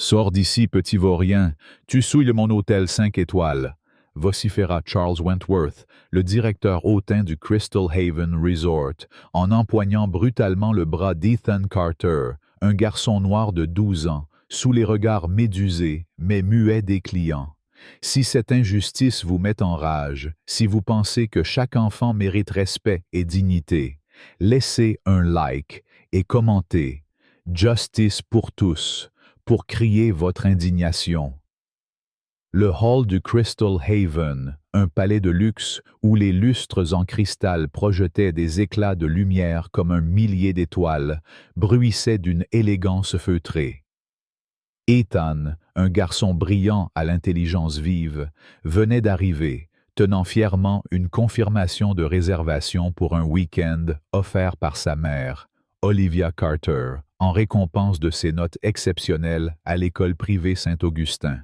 Sors d'ici, petit vaurien, tu souilles mon hôtel 5 étoiles, vociféra Charles Wentworth, le directeur hautain du Crystal Haven Resort, en empoignant brutalement le bras d'Ethan Carter, un garçon noir de 12 ans, sous les regards médusés, mais muets des clients. Si cette injustice vous met en rage, si vous pensez que chaque enfant mérite respect et dignité, laissez un like et commentez « Justice pour tous » pour crier votre indignation. Le hall du Crystal Haven, un palais de luxe où les lustres en cristal projetaient des éclats de lumière comme un millier d'étoiles, bruissait d'une élégance feutrée. Ethan, un garçon brillant à l'intelligence vive, venait d'arriver, tenant fièrement une confirmation de réservation pour un week-end offert par sa mère, Olivia Carter, en récompense de ses notes exceptionnelles à l'école privée Saint-Augustin.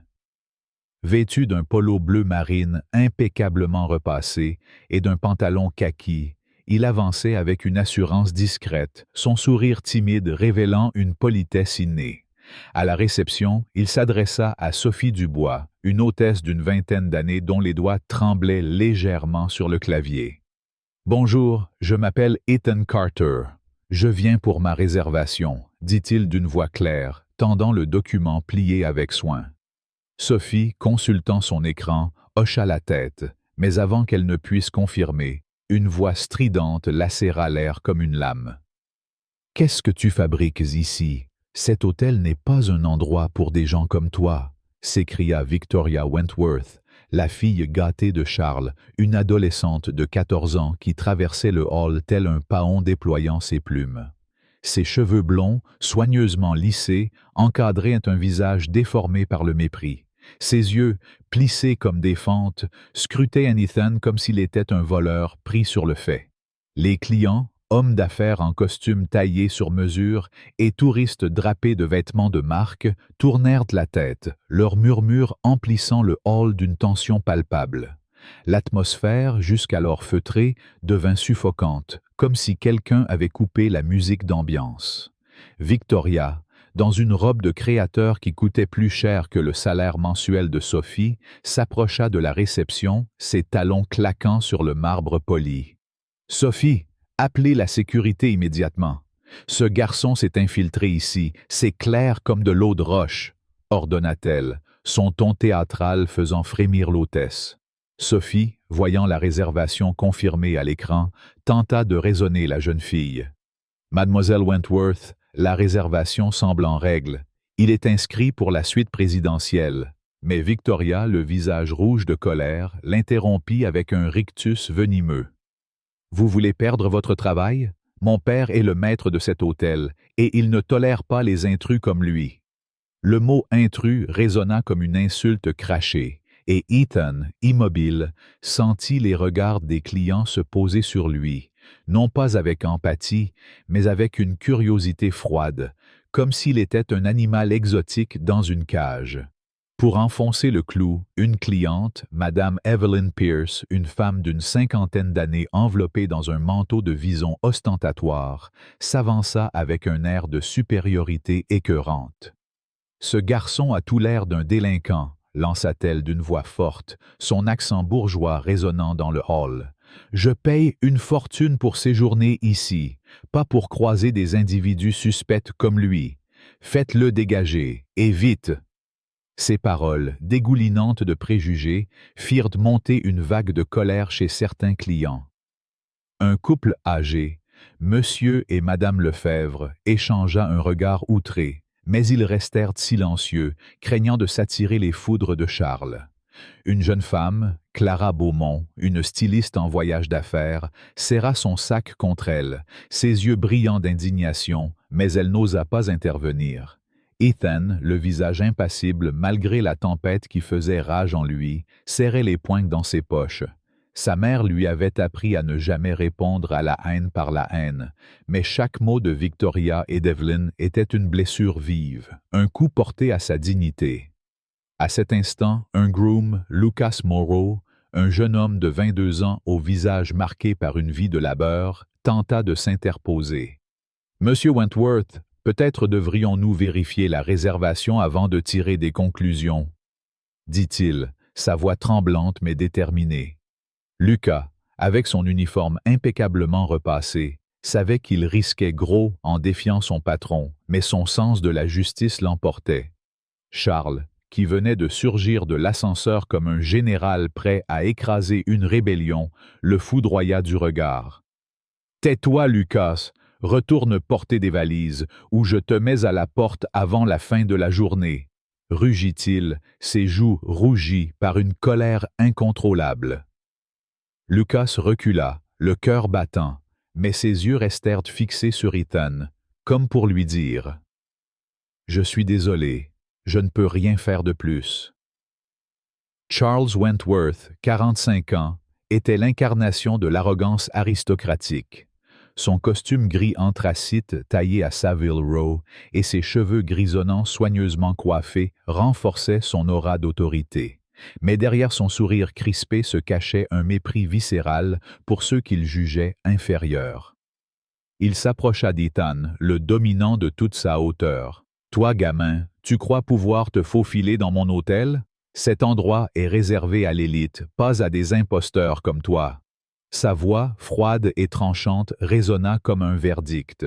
Vêtu d'un polo bleu marine impeccablement repassé et d'un pantalon kaki, il avançait avec une assurance discrète, son sourire timide révélant une politesse innée. À la réception, il s'adressa à Sophie Dubois, une hôtesse d'une vingtaine d'années dont les doigts tremblaient légèrement sur le clavier. « Bonjour, je m'appelle Ethan Carter. Je viens pour ma réservation, » dit-il d'une voix claire, tendant le document plié avec soin. Sophie, consultant son écran, hocha la tête, mais avant qu'elle ne puisse confirmer, une voix stridente lacéra l'air comme une lame. « Qu'est-ce que tu fabriques ici? Cet hôtel n'est pas un endroit pour des gens comme toi, » s'écria Victoria Wentworth, la fille gâtée de Charles, une adolescente de 14 ans qui traversait le hall tel un paon déployant ses plumes. Ses cheveux blonds, soigneusement lissés, encadraient un visage déformé par le mépris. Ses yeux, plissés comme des fentes, scrutaient Ethan comme s'il était un voleur pris sur le fait. Les clients, hommes d'affaires en costume taillé sur mesure et touristes drapés de vêtements de marque, tournèrent la tête, leurs murmures emplissant le hall d'une tension palpable. L'atmosphère, jusqu'alors feutrée, devint suffocante, comme si quelqu'un avait coupé la musique d'ambiance. Victoria, dans une robe de créateur qui coûtait plus cher que le salaire mensuel de Sophie, s'approcha de la réception, ses talons claquant sur le marbre poli. « Sophie, appelez la sécurité immédiatement. Ce garçon s'est infiltré ici, c'est clair comme de l'eau de roche, » ordonna-t-elle, son ton théâtral faisant frémir l'hôtesse. Sophie, voyant la réservation confirmée à l'écran, tenta de raisonner la jeune fille. « Mademoiselle Wentworth, la réservation semble en règle. Il est inscrit pour la suite présidentielle. » Mais Victoria, le visage rouge de colère, l'interrompit avec un rictus venimeux. « Vous voulez perdre votre travail? Mon père est le maître de cet hôtel, et il ne tolère pas les intrus comme lui. » Le mot « intrus » résonna comme une insulte crachée, et Ethan, immobile, sentit les regards des clients se poser sur lui, non pas avec empathie, mais avec une curiosité froide, comme s'il était un animal exotique dans une cage. Pour enfoncer le clou, une cliente, Madame Evelyn Pierce, une femme d'une cinquantaine d'années enveloppée dans un manteau de vison ostentatoire, s'avança avec un air de supériorité écœurante. « Ce garçon a tout l'air d'un délinquant, » lança-t-elle d'une voix forte, son accent bourgeois résonnant dans le hall. « Je paye une fortune pour séjourner ici, pas pour croiser des individus suspects comme lui. Faites-le dégager, et vite !» Ces paroles, dégoulinantes de préjugés, firent monter une vague de colère chez certains clients. Un couple âgé, Monsieur et Madame Lefebvre, échangea un regard outré, mais ils restèrent silencieux, craignant de s'attirer les foudres de Charles. Une jeune femme, Clara Beaumont, une styliste en voyage d'affaires, serra son sac contre elle, ses yeux brillants d'indignation, mais elle n'osa pas intervenir. Ethan, le visage impassible malgré la tempête qui faisait rage en lui, serrait les poings dans ses poches. Sa mère lui avait appris à ne jamais répondre à la haine par la haine, mais chaque mot de Victoria et d'Evelyn était une blessure vive, un coup porté à sa dignité. À cet instant, un groom, Lucas Morrow, un jeune homme de 22 ans au visage marqué par une vie de labeur, tenta de s'interposer. « Monsieur Wentworth, Peut-être devrions-nous vérifier la réservation avant de tirer des conclusions, dit-il, sa voix tremblante mais déterminée. Lucas, avec son uniforme impeccablement repassé, savait qu'il risquait gros en défiant son patron, mais son sens de la justice l'emportait. Charles, qui venait de surgir de l'ascenseur comme un général prêt à écraser une rébellion, le foudroya du regard. « Tais-toi, Lucas, retourne porter des valises, ou je te mets à la porte avant la fin de la journée. » rugit-il, ses joues rougies par une colère incontrôlable. Lucas recula, le cœur battant, mais ses yeux restèrent fixés sur Ethan, comme pour lui dire « Je suis désolé, je ne peux rien faire de plus. » Charles Wentworth, 45 ans, était l'incarnation de l'arrogance aristocratique. Son costume gris anthracite taillé à Savile Row et ses cheveux grisonnants soigneusement coiffés renforçaient son aura d'autorité. Mais derrière son sourire crispé se cachait un mépris viscéral pour ceux qu'il jugeait inférieurs. Il s'approcha d'Ethan, le dominant de toute sa hauteur. « Toi, gamin, tu crois pouvoir te faufiler dans mon hôtel? Cet endroit est réservé à l'élite, pas à des imposteurs comme toi. » Sa voix, froide et tranchante, résonna comme un verdict.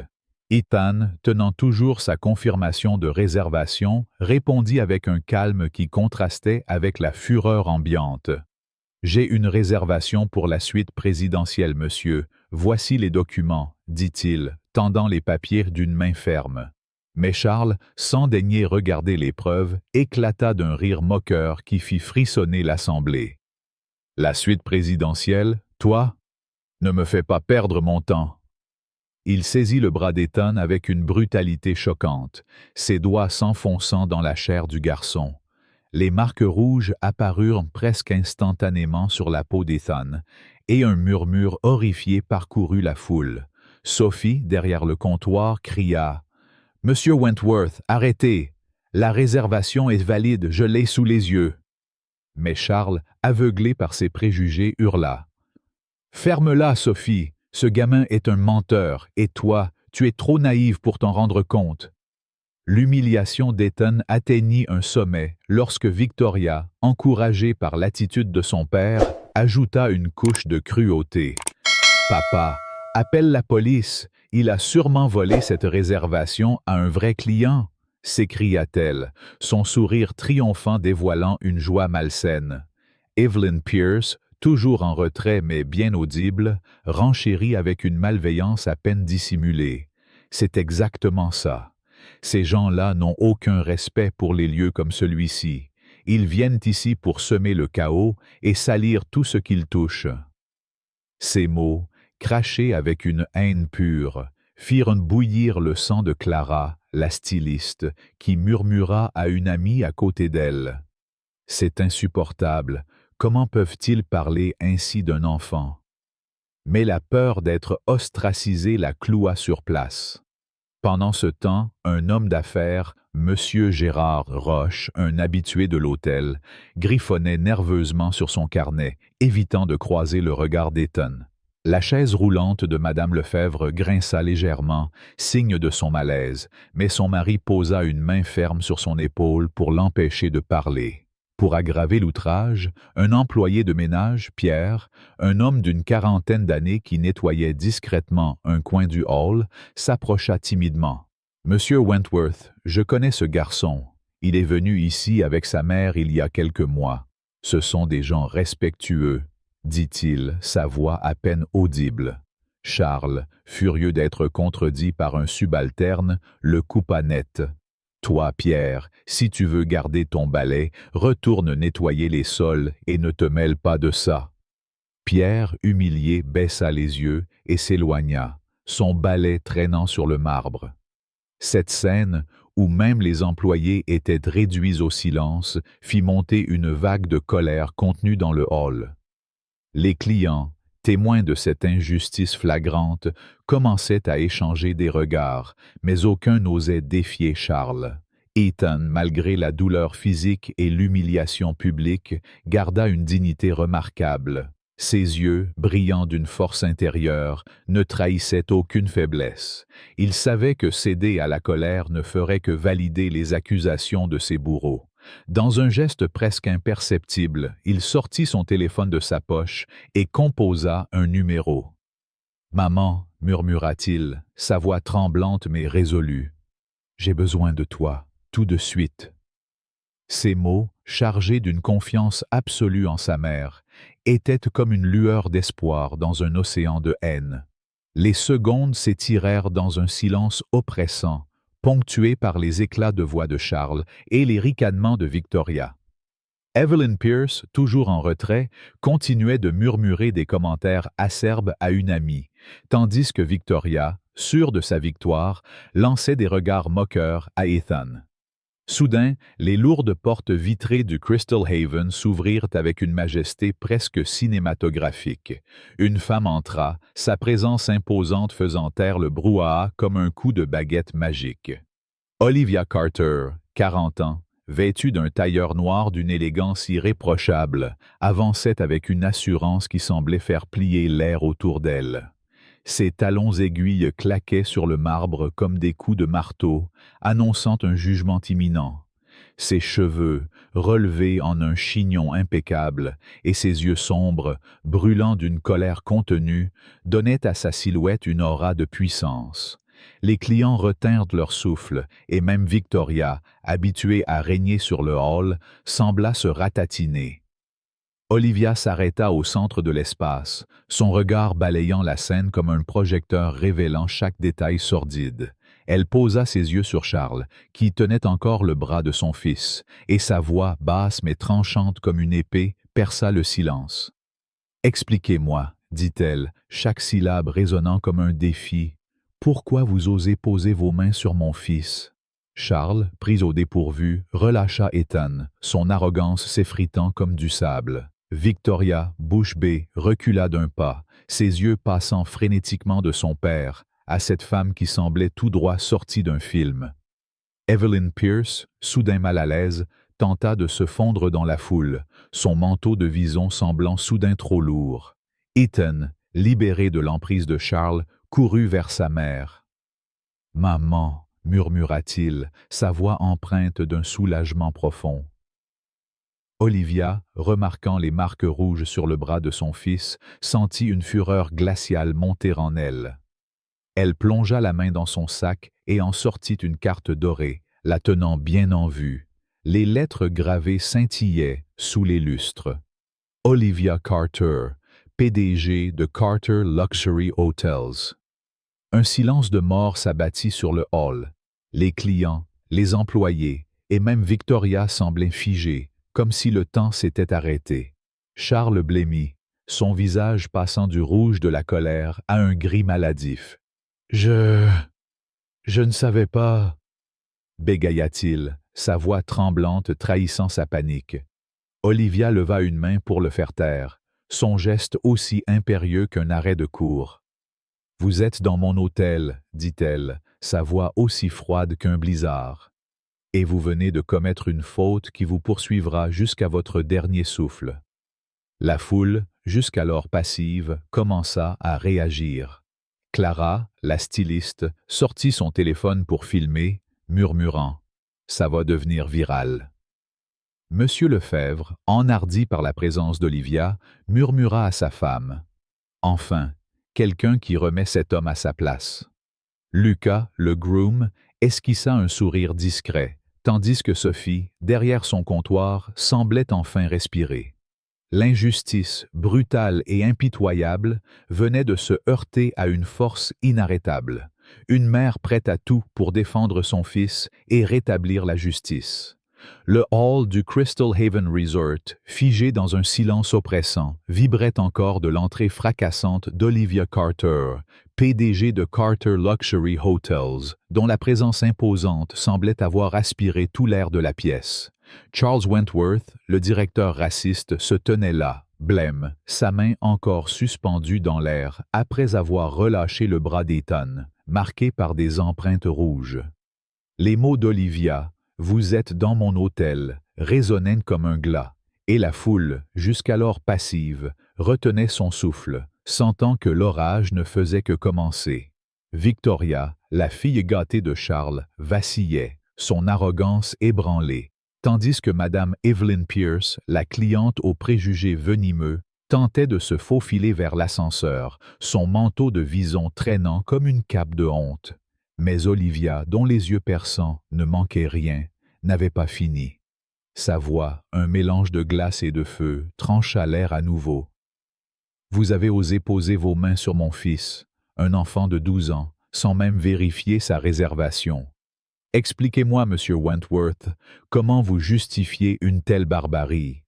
Ethan, tenant toujours sa confirmation de réservation, répondit avec un calme qui contrastait avec la fureur ambiante. « J'ai une réservation pour la suite présidentielle, monsieur. Voici les documents, » dit-il, tendant les papiers d'une main ferme. Mais Charles, sans daigner regarder les preuves, éclata d'un rire moqueur qui fit frissonner l'Assemblée. « La suite présidentielle, toi? Ne me fais pas perdre mon temps. » Il saisit le bras d'Ethan avec une brutalité choquante, ses doigts s'enfonçant dans la chair du garçon. Les marques rouges apparurent presque instantanément sur la peau d'Ethan, et un murmure horrifié parcourut la foule. Sophie, derrière le comptoir, cria « Monsieur Wentworth, arrêtez! La réservation est valide, je l'ai sous les yeux. » Mais Charles, aveuglé par ses préjugés, hurla « Ferme-la, Sophie! Ce gamin est un menteur, et toi, tu es trop naïve pour t'en rendre compte. » L'humiliation d'Ethan atteignit un sommet lorsque Victoria, encouragée par l'attitude de son père, ajouta une couche de cruauté. « Papa, appelle la police, il a sûrement volé cette réservation à un vrai client, » s'écria-t-elle, son sourire triomphant dévoilant une joie malsaine. Evelyn Pierce, toujours en retrait mais bien audible, renchérit avec une malveillance à peine dissimulée. C'est exactement ça. Ces gens-là n'ont aucun respect pour les lieux comme celui-ci. Ils viennent ici pour semer le chaos et salir tout ce qu'ils touchent. Ces mots, crachés avec une haine pure, firent bouillir le sang de Clara, la styliste, qui murmura à une amie à côté d'elle. « C'est insupportable. Comment peuvent-ils parler ainsi d'un enfant? » Mais la peur d'être ostracisé la cloua sur place. Pendant ce temps, un homme d'affaires, Monsieur Gérard Roche, un habitué de l'hôtel, griffonnait nerveusement sur son carnet, évitant de croiser le regard d'Ethan. La chaise roulante de Madame Lefebvre grinça légèrement, signe de son malaise, mais son mari posa une main ferme sur son épaule pour l'empêcher de parler. Pour aggraver l'outrage, un employé de ménage, Pierre, un homme d'une quarantaine d'années qui nettoyait discrètement un coin du hall, s'approcha timidement. « Monsieur Wentworth, je connais ce garçon. Il est venu ici avec sa mère il y a quelques mois. Ce sont des gens respectueux, » dit-il, sa voix à peine audible. Charles, furieux d'être contredit par un subalterne, le coupa net. « Toi, Pierre, si tu veux garder ton balai, retourne nettoyer les sols et ne te mêle pas de ça. » Pierre, humilié, baissa les yeux et s'éloigna, son balai traînant sur le marbre. Cette scène, où même les employés étaient réduits au silence, fit monter une vague de colère contenue dans le hall. Les clients, témoins de cette injustice flagrante, commençaient à échanger des regards, mais aucun n'osait défier Charles. Ethan, malgré la douleur physique et l'humiliation publique, garda une dignité remarquable. Ses yeux, brillants d'une force intérieure, ne trahissaient aucune faiblesse. Il savait que céder à la colère ne ferait que valider les accusations de ses bourreaux. Dans un geste presque imperceptible, il sortit son téléphone de sa poche et composa un numéro. « Maman, murmura-t-il, sa voix tremblante mais résolue. J'ai besoin de toi, tout de suite. » Ces mots, chargés d'une confiance absolue en sa mère, étaient comme une lueur d'espoir dans un océan de haine. Les secondes s'étirèrent dans un silence oppressant, ponctué par les éclats de voix de Charles et les ricanements de Victoria. Evelyn Pierce, toujours en retrait, continuait de murmurer des commentaires acerbes à une amie, tandis que Victoria, sûre de sa victoire, lançait des regards moqueurs à Ethan. Soudain, les lourdes portes vitrées du Crystal Haven s'ouvrirent avec une majesté presque cinématographique. Une femme entra, sa présence imposante faisant taire le brouhaha comme un coup de baguette magique. Olivia Carter, 40 ans, vêtue d'un tailleur noir d'une élégance irréprochable, avançait avec une assurance qui semblait faire plier l'air autour d'elle. Ses talons aiguilles claquaient sur le marbre comme des coups de marteau, annonçant un jugement imminent. Ses cheveux, relevés en un chignon impeccable, et ses yeux sombres, brûlant d'une colère contenue, donnaient à sa silhouette une aura de puissance. Les clients retinrent leur souffle, et même Victoria, habituée à régner sur le hall, sembla se ratatiner. Olivia s'arrêta au centre de l'espace, son regard balayant la scène comme un projecteur révélant chaque détail sordide. Elle posa ses yeux sur Charles, qui tenait encore le bras de son fils, et sa voix, basse mais tranchante comme une épée, perça le silence. « Expliquez-moi, dit-elle, chaque syllabe résonnant comme un défi. Pourquoi vous osez poser vos mains sur mon fils ?» Charles, pris au dépourvu, relâcha Ethan, son arrogance s'effritant comme du sable. Victoria, bouche bée, recula d'un pas, ses yeux passant frénétiquement de son père à cette femme qui semblait tout droit sortie d'un film. Evelyn Pierce, soudain mal à l'aise, tenta de se fondre dans la foule, son manteau de vison semblant soudain trop lourd. Ethan, libéré de l'emprise de Charles, courut vers sa mère. « Maman » murmura-t-il, sa voix empreinte d'un soulagement profond. Olivia, remarquant les marques rouges sur le bras de son fils, sentit une fureur glaciale monter en elle. Elle plongea la main dans son sac et en sortit une carte dorée, la tenant bien en vue. Les lettres gravées scintillaient sous les lustres. Olivia Carter, PDG de Carter Luxury Hotels. Un silence de mort s'abattit sur le hall. Les clients, les employés et même Victoria semblaient figés, comme si le temps s'était arrêté. Charles blêmit, son visage passant du rouge de la colère à un gris maladif. « Je ne savais pas, » bégaya-t-il, sa voix tremblante trahissant sa panique. Olivia leva une main pour le faire taire, son geste aussi impérieux qu'un arrêt de cour. « Vous êtes dans mon hôtel, » dit-elle, sa voix aussi froide qu'un blizzard. « Et vous venez de commettre une faute qui vous poursuivra jusqu'à votre dernier souffle. » La foule, jusqu'alors passive, commença à réagir. Clara, la styliste, sortit son téléphone pour filmer, murmurant « Ça va devenir viral ». Monsieur Lefebvre, enhardi par la présence d'Olivia, murmura à sa femme « Enfin, quelqu'un qui remet cet homme à sa place. » Lucas, le groom, esquissa un sourire discret, tandis que Sophie, derrière son comptoir, semblait enfin respirer. L'injustice, brutale et impitoyable, venait de se heurter à une force inarrêtable, une mère prête à tout pour défendre son fils et rétablir la justice. Le hall du Crystal Haven Resort, figé dans un silence oppressant, vibrait encore de l'entrée fracassante d'Olivia Carter, PDG de Carter Luxury Hotels, dont la présence imposante semblait avoir aspiré tout l'air de la pièce. Charles Wentworth, le directeur raciste, se tenait là, blême, sa main encore suspendue dans l'air après avoir relâché le bras d'Ethan, marqué par des empreintes rouges. Les mots d'Olivia, « Vous êtes dans mon hôtel », résonnaient comme un glas, Et la foule, jusqu'alors passive, retenait son souffle, sentant que l'orage ne faisait que commencer. Victoria, la fille gâtée de Charles, vacillait, son arrogance ébranlée, tandis que Madame Evelyn Pierce, la cliente aux préjugés venimeux, tentait de se faufiler vers l'ascenseur, son manteau de vison traînant comme une cape de honte. Mais Olivia, dont les yeux perçants ne manquaient rien, n'avait pas fini. Sa voix, un mélange de glace et de feu, trancha l'air à nouveau. « Vous avez osé poser vos mains sur mon fils, un enfant de 12 ans, sans même vérifier sa réservation. Expliquez-moi, Monsieur Wentworth, comment vous justifiez une telle barbarie. »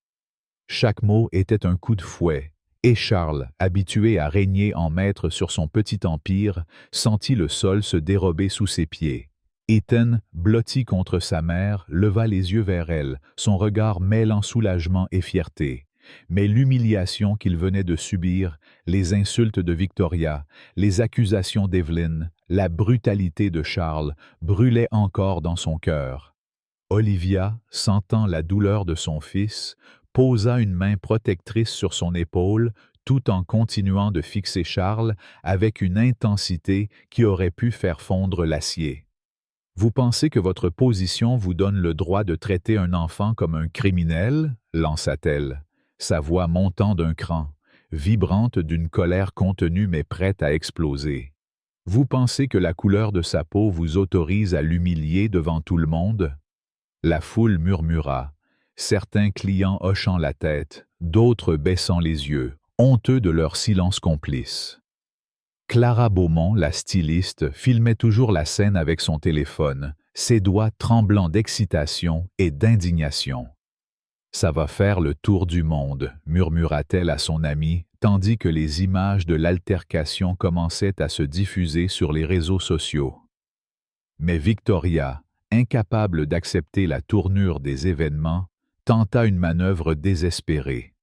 Chaque mot était un coup de fouet, et Charles, habitué à régner en maître sur son petit empire, sentit le sol se dérober sous ses pieds. Ethan, blotti contre sa mère, leva les yeux vers elle, son regard mêlant soulagement et fierté. Mais l'humiliation qu'il venait de subir, les insultes de Victoria, les accusations d'Evelyn, la brutalité de Charles, brûlaient encore dans son cœur. Olivia, sentant la douleur de son fils, posa une main protectrice sur son épaule, tout en continuant de fixer Charles avec une intensité qui aurait pu faire fondre l'acier. « Vous pensez que votre position vous donne le droit de traiter un enfant comme un criminel ?» lança-t-elle, sa voix montant d'un cran, vibrante d'une colère contenue mais prête à exploser. « Vous pensez que la couleur de sa peau vous autorise à l'humilier devant tout le monde ?» La foule murmura, certains clients hochant la tête, d'autres baissant les yeux, honteux de leur silence complice. Clara Beaumont, la styliste, filmait toujours la scène avec son téléphone, ses doigts tremblants d'excitation et d'indignation. « Ça va faire le tour du monde », murmura-t-elle à son amie, tandis que les images de l'altercation commençaient à se diffuser sur les réseaux sociaux. Mais Victoria, incapable d'accepter la tournure des événements, tenta une manœuvre désespérée.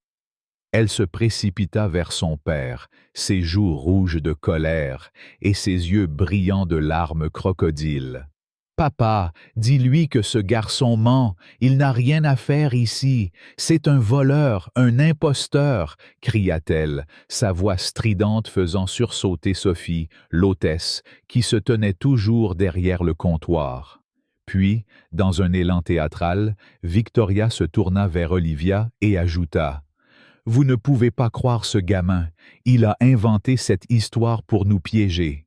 Elle se précipita vers son père, ses joues rouges de colère et ses yeux brillants de larmes crocodiles. « Papa, dis-lui que ce garçon ment, il n'a rien à faire ici, c'est un voleur, un imposteur !» cria-t-elle, sa voix stridente faisant sursauter Sophie, l'hôtesse, qui se tenait toujours derrière le comptoir. Puis, dans un élan théâtral, Victoria se tourna vers Olivia et ajouta « Vous ne pouvez pas croire ce gamin, il a inventé cette histoire pour nous piéger. »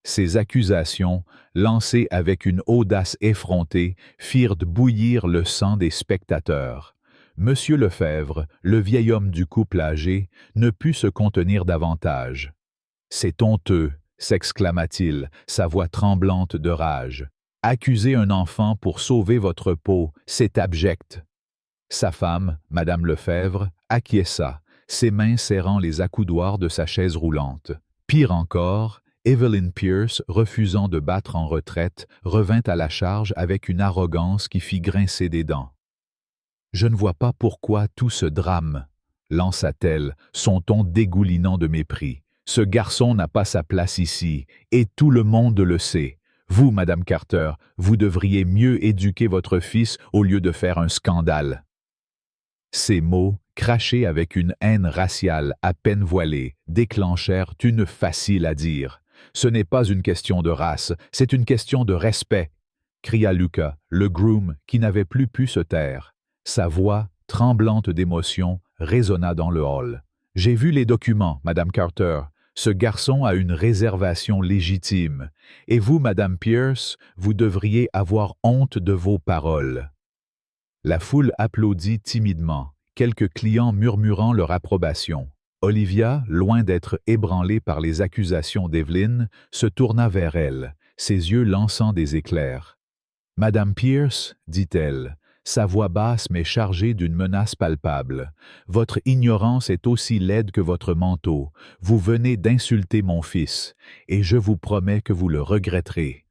Ces accusations, lancées avec une audace effrontée, firent bouillir le sang des spectateurs. Monsieur Lefebvre, le vieil homme du couple âgé, ne put se contenir davantage. « C'est honteux !» s'exclama-t-il, sa voix tremblante de rage. « Accuser un enfant pour sauver votre peau, c'est abject. » Sa femme, Madame Lefebvre, acquiesça, ses mains serrant les accoudoirs de sa chaise roulante. Pire encore, Evelyn Pierce, refusant de battre en retraite, revint à la charge avec une arrogance qui fit grincer des dents. « Je ne vois pas pourquoi tout ce drame, » lança-t-elle, son ton dégoulinant de mépris. « Ce garçon n'a pas sa place ici, et tout le monde le sait. Vous, Madame Carter, vous devriez mieux éduquer votre fils au lieu de faire un scandale. » Ces mots, crachés avec une haine raciale à peine voilée, déclenchèrent une facile à dire. « Ce n'est pas une question de race, c'est une question de respect !» cria Lucas, le groom, qui n'avait plus pu se taire. Sa voix, tremblante d'émotion, résonna dans le hall. « J'ai vu les documents, Madame Carter. Ce garçon a une réservation légitime. Et vous, Madame Pierce, vous devriez avoir honte de vos paroles. » La foule applaudit timidement, quelques clients murmurant leur approbation. Olivia, loin d'être ébranlée par les accusations d'Evelyn, se tourna vers elle, ses yeux lançant des éclairs. « Madame Pierce, dit-elle, sa voix basse mais chargée d'une menace palpable, votre ignorance est aussi laide que votre manteau. Vous venez d'insulter mon fils, et je vous promets que vous le regretterez. »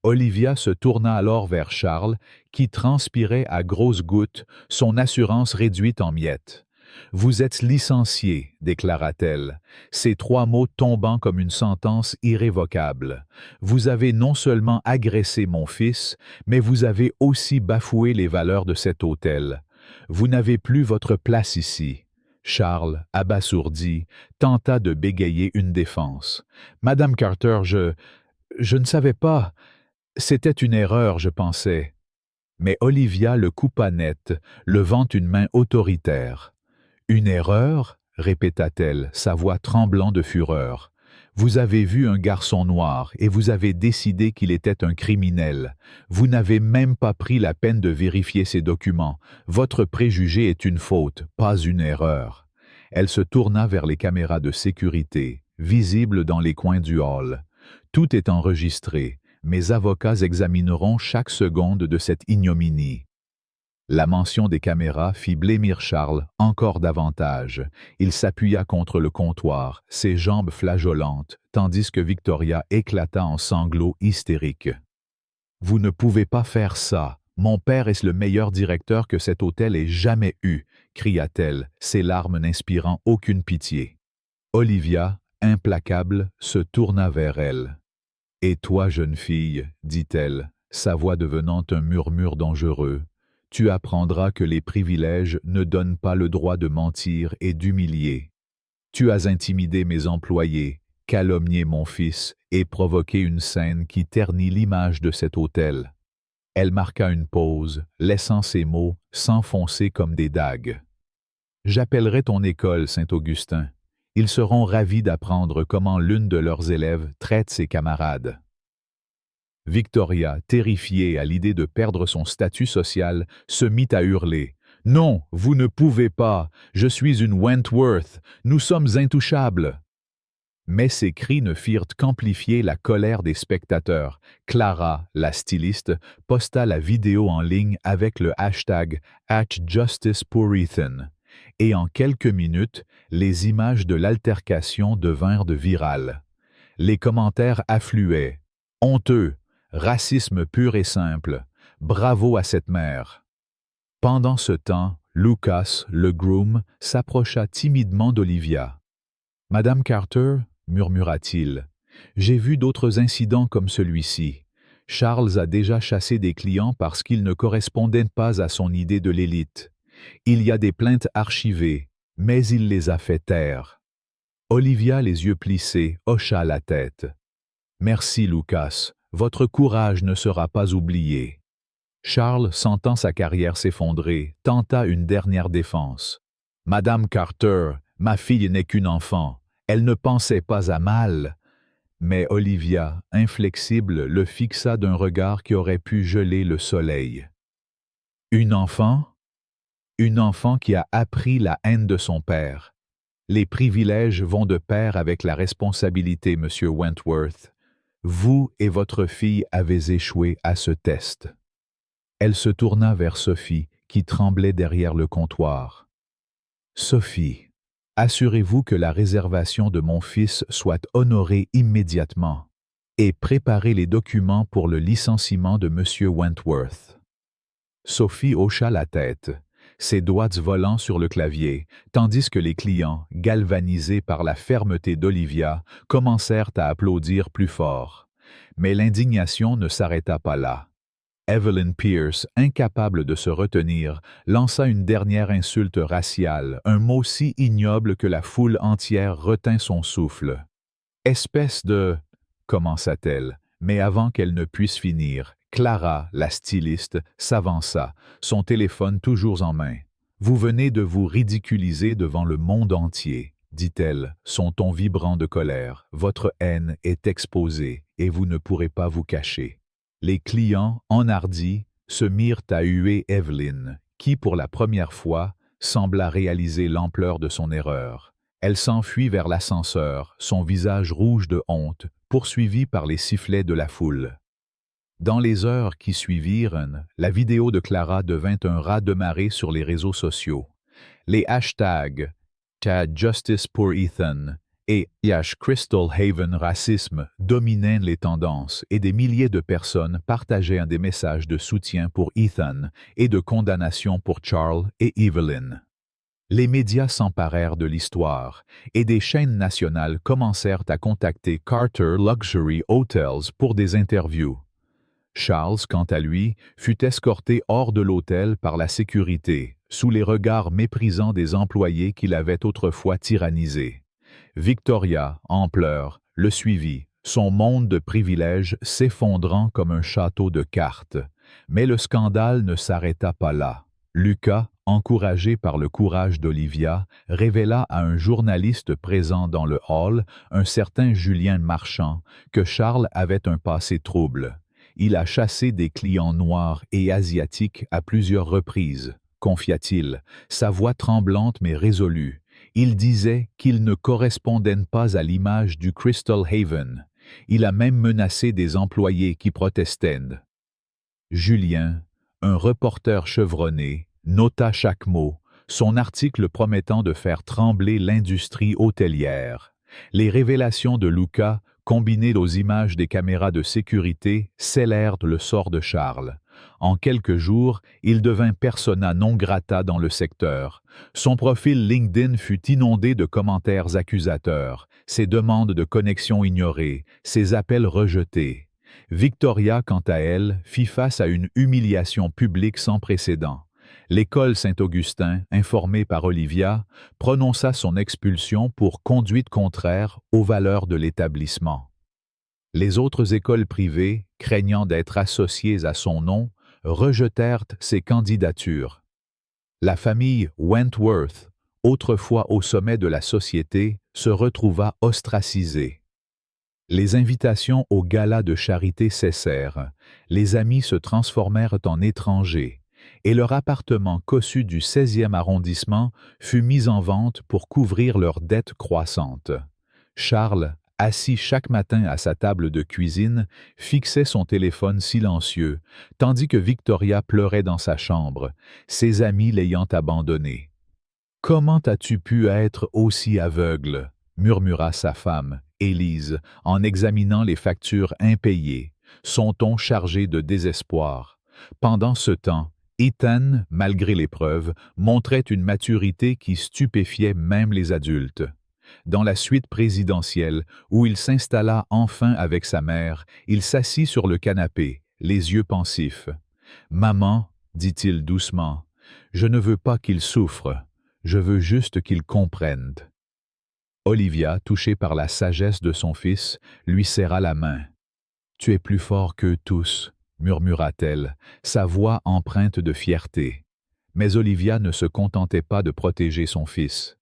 Olivia se tourna alors vers Charles, qui transpirait à grosses gouttes, son assurance réduite en miettes. « Vous êtes licencié, déclara-t-elle, ces 3 mots tombant comme une sentence irrévocable. Vous avez non seulement agressé mon fils, mais vous avez aussi bafoué les valeurs de cet hôtel. Vous n'avez plus votre place ici. » Charles, abasourdi, tenta de bégayer une défense. « Madame Carter, je ne savais pas. C'était une erreur, je pensais. » Mais Olivia le coupa net, levant une main autoritaire. « Une erreur ?» répéta-t-elle, sa voix tremblant de fureur. « Vous avez vu un garçon noir et vous avez décidé qu'il était un criminel. Vous n'avez même pas pris la peine de vérifier ses documents. Votre préjugé est une faute, pas une erreur. » Elle se tourna vers les caméras de sécurité, visibles dans les coins du hall. « Tout est enregistré. Mes avocats examineront chaque seconde de cette ignominie. » La mention des caméras fit blêmir Charles encore davantage. Il s'appuya contre le comptoir, ses jambes flageolantes, tandis que Victoria éclata en sanglots hystériques. « Vous ne pouvez pas faire ça. Mon père est le meilleur directeur que cet hôtel ait jamais eu, » cria-t-elle, ses larmes n'inspirant aucune pitié. Olivia, implacable, se tourna vers elle. « Et toi, jeune fille, » dit-elle, sa voix devenant un murmure dangereux, « tu apprendras que les privilèges ne donnent pas le droit de mentir et d'humilier. Tu as intimidé mes employés, calomnié mon fils et provoqué une scène qui ternit l'image de cet hôtel. » Elle marqua une pause, laissant ces mots s'enfoncer comme des dagues. « J'appellerai ton école, Saint-Augustin. Ils seront ravis d'apprendre comment l'une de leurs élèves traite ses camarades. » Victoria, terrifiée à l'idée de perdre son statut social, se mit à hurler. « Non, vous ne pouvez pas. Je suis une Wentworth. Nous sommes intouchables. » Mais ces cris ne firent qu'amplifier la colère des spectateurs. Clara, la styliste, posta la vidéo en ligne avec le hashtag #JusticePorEthan. Et en quelques minutes, les images de l'altercation devinrent virales. Les commentaires affluaient. « Honteux, racisme pur et simple, bravo à cette mère. » Pendant ce temps, Lucas, le groom, s'approcha timidement d'Olivia. « Madame Carter, » murmura-t-il, « j'ai vu d'autres incidents comme celui-ci. Charles a déjà chassé des clients parce qu'ils ne correspondaient pas à son idée de l'élite. Il y a des plaintes archivées, mais il les a fait taire. » Olivia, les yeux plissés, hocha la tête. « Merci, Lucas, votre courage ne sera pas oublié. » Charles, sentant sa carrière s'effondrer, tenta une dernière défense. « Madame Carter, ma fille n'est qu'une enfant. Elle ne pensait pas à mal. » Mais Olivia, inflexible, le fixa d'un regard qui aurait pu geler le soleil. « Une enfant? Une enfant qui a appris la haine de son père. Les privilèges vont de pair avec la responsabilité, Monsieur Wentworth. Vous et votre fille avez échoué à ce test. » Elle se tourna vers Sophie, qui tremblait derrière le comptoir. « Sophie, assurez-vous que la réservation de mon fils soit honorée immédiatement et préparez les documents pour le licenciement de Monsieur Wentworth. » Sophie hocha la tête, ses doigts volant sur le clavier, tandis que les clients, galvanisés par la fermeté d'Olivia, commencèrent à applaudir plus fort. Mais l'indignation ne s'arrêta pas là. Evelyn Pierce, incapable de se retenir, lança une dernière insulte raciale, un mot si ignoble que la foule entière retint son souffle. « Espèce de... » commença-t-elle, mais avant qu'elle ne puisse finir, Clara, la styliste, s'avança, son téléphone toujours en main. « Vous venez de vous ridiculiser devant le monde entier, » dit-elle, son ton vibrant de colère. « Votre haine est exposée et vous ne pourrez pas vous cacher. » Les clients, enhardis, se mirent à huer Evelyn, qui, pour la première fois, sembla réaliser l'ampleur de son erreur. Elle s'enfuit vers l'ascenseur, son visage rouge de honte, poursuivie par les sifflets de la foule. Dans les heures qui suivirent, la vidéo de Clara devint un raz-de-marée sur les réseaux sociaux. Les hashtags #JusticePorEthan et #Crystal Haven Racisme dominaient les tendances et des milliers de personnes partageaient des messages de soutien pour Ethan et de condamnation pour Charles et Evelyn. Les médias s'emparèrent de l'histoire et des chaînes nationales commencèrent à contacter Carter Luxury Hotels pour des interviews. Charles, quant à lui, fut escorté hors de l'hôtel par la sécurité, sous les regards méprisants des employés qu'il avait autrefois tyrannisés. Victoria, en pleurs, le suivit, son monde de privilèges s'effondrant comme un château de cartes. Mais le scandale ne s'arrêta pas là. Lucas, encouragé par le courage d'Olivia, révéla à un journaliste présent dans le hall, un certain Julien Marchand, que Charles avait un passé trouble. Il a chassé des clients noirs et asiatiques à plusieurs reprises, confia-t-il, sa voix tremblante mais résolue. Il disait qu'il ne correspondait pas à l'image du Crystal Haven. Il a même menacé des employés qui protestaient. Julien, un reporter chevronné, nota chaque mot, son article promettant de faire trembler l'industrie hôtelière. Les révélations de Lucas, combinées aux images des caméras de sécurité, scellèrent le sort de Charles. En quelques jours, il devint persona non grata dans le secteur. Son profil LinkedIn fut inondé de commentaires accusateurs, ses demandes de connexion ignorées, ses appels rejetés. Victoria, quant à elle, fit face à une humiliation publique sans précédent. L'école Saint-Augustin, informée par Olivia, prononça son expulsion pour conduite contraire aux valeurs de l'établissement. Les autres écoles privées, craignant d'être associées à son nom, rejetèrent ses candidatures. La famille Wentworth, autrefois au sommet de la société, se retrouva ostracisée. Les invitations aux galas de charité cessèrent, les amis se transformèrent en étrangers, et leur appartement cossu du 16e arrondissement fut mis en vente pour couvrir leurs dettes croissantes. Charles, assis chaque matin à sa table de cuisine, fixait son téléphone silencieux, tandis que Victoria pleurait dans sa chambre, ses amis l'ayant abandonné. « Comment as-tu pu être aussi aveugle ?» murmura sa femme, Élise, en examinant les factures impayées, son ton chargé de désespoir. Pendant ce temps, Ethan, malgré l'épreuve, montrait une maturité qui stupéfiait même les adultes. Dans la suite présidentielle, où il s'installa enfin avec sa mère, il s'assit sur le canapé, les yeux pensifs. « Maman, dit-il doucement, je ne veux pas qu'il souffre, je veux juste qu'il comprenne. » Olivia, touchée par la sagesse de son fils, lui serra la main. « Tu es plus fort qu'eux tous, » murmura-t-elle, sa voix empreinte de fierté. Mais Olivia ne se contentait pas de protéger son fils.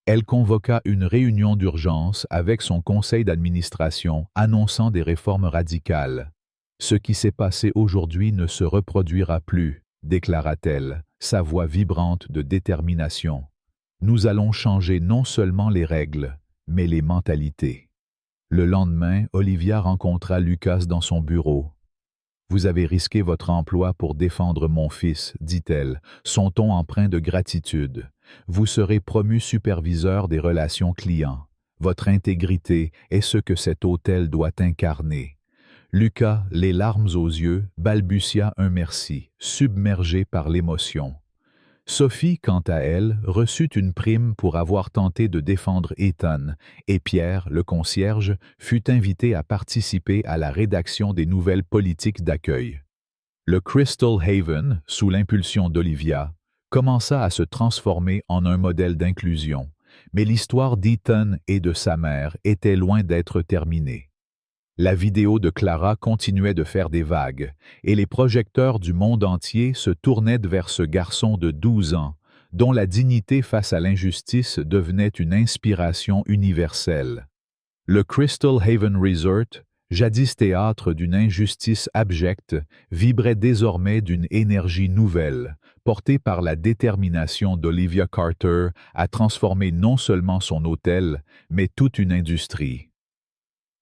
Elle convoqua une réunion d'urgence avec son conseil d'administration annonçant des réformes radicales. « Ce qui s'est passé aujourd'hui ne se reproduira plus, » déclara-t-elle, sa voix vibrante de détermination. « Nous allons changer non seulement les règles, mais les mentalités. » Le lendemain, Olivia rencontra Lucas dans son bureau. « Vous avez risqué votre emploi pour défendre mon fils, » dit-elle, son ton empreint de gratitude. « Vous serez promu superviseur des relations clients. Votre intégrité est ce que cet hôtel doit incarner. » Lucas, les larmes aux yeux, balbutia un merci, submergé par l'émotion. Sophie, quant à elle, reçut une prime pour avoir tenté de défendre Ethan, et Pierre, le concierge, fut invité à participer à la rédaction des nouvelles politiques d'accueil. Le Crystal Haven, sous l'impulsion d'Olivia, commença à se transformer en un modèle d'inclusion, mais l'histoire d'Ethan et de sa mère était loin d'être terminée. La vidéo de Clara continuait de faire des vagues, et les projecteurs du monde entier se tournaient vers ce garçon de 12 ans, dont la dignité face à l'injustice devenait une inspiration universelle. Le Crystal Haven Resort, jadis théâtre d'une injustice abjecte, vibrait désormais d'une énergie nouvelle, portée par la détermination d'Olivia Carter à transformer non seulement son hôtel, mais toute une industrie.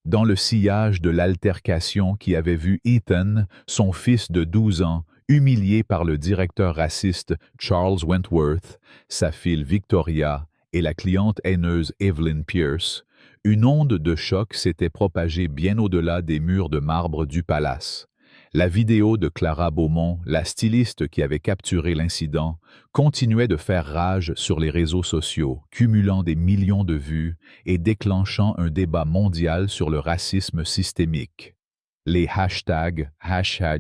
Dans le sillage de l'altercation qui avait vu Ethan, son fils de 12 ans, humilié par le directeur raciste Charles Wentworth, sa fille Victoria et la cliente haineuse Evelyn Pierce, une onde de choc s'était propagée bien au-delà des murs de marbre du palace. La vidéo de Clara Beaumont, la styliste qui avait capturé l'incident, continuait de faire rage sur les réseaux sociaux, cumulant des millions de vues et déclenchant un débat mondial sur le racisme systémique. Les hashtags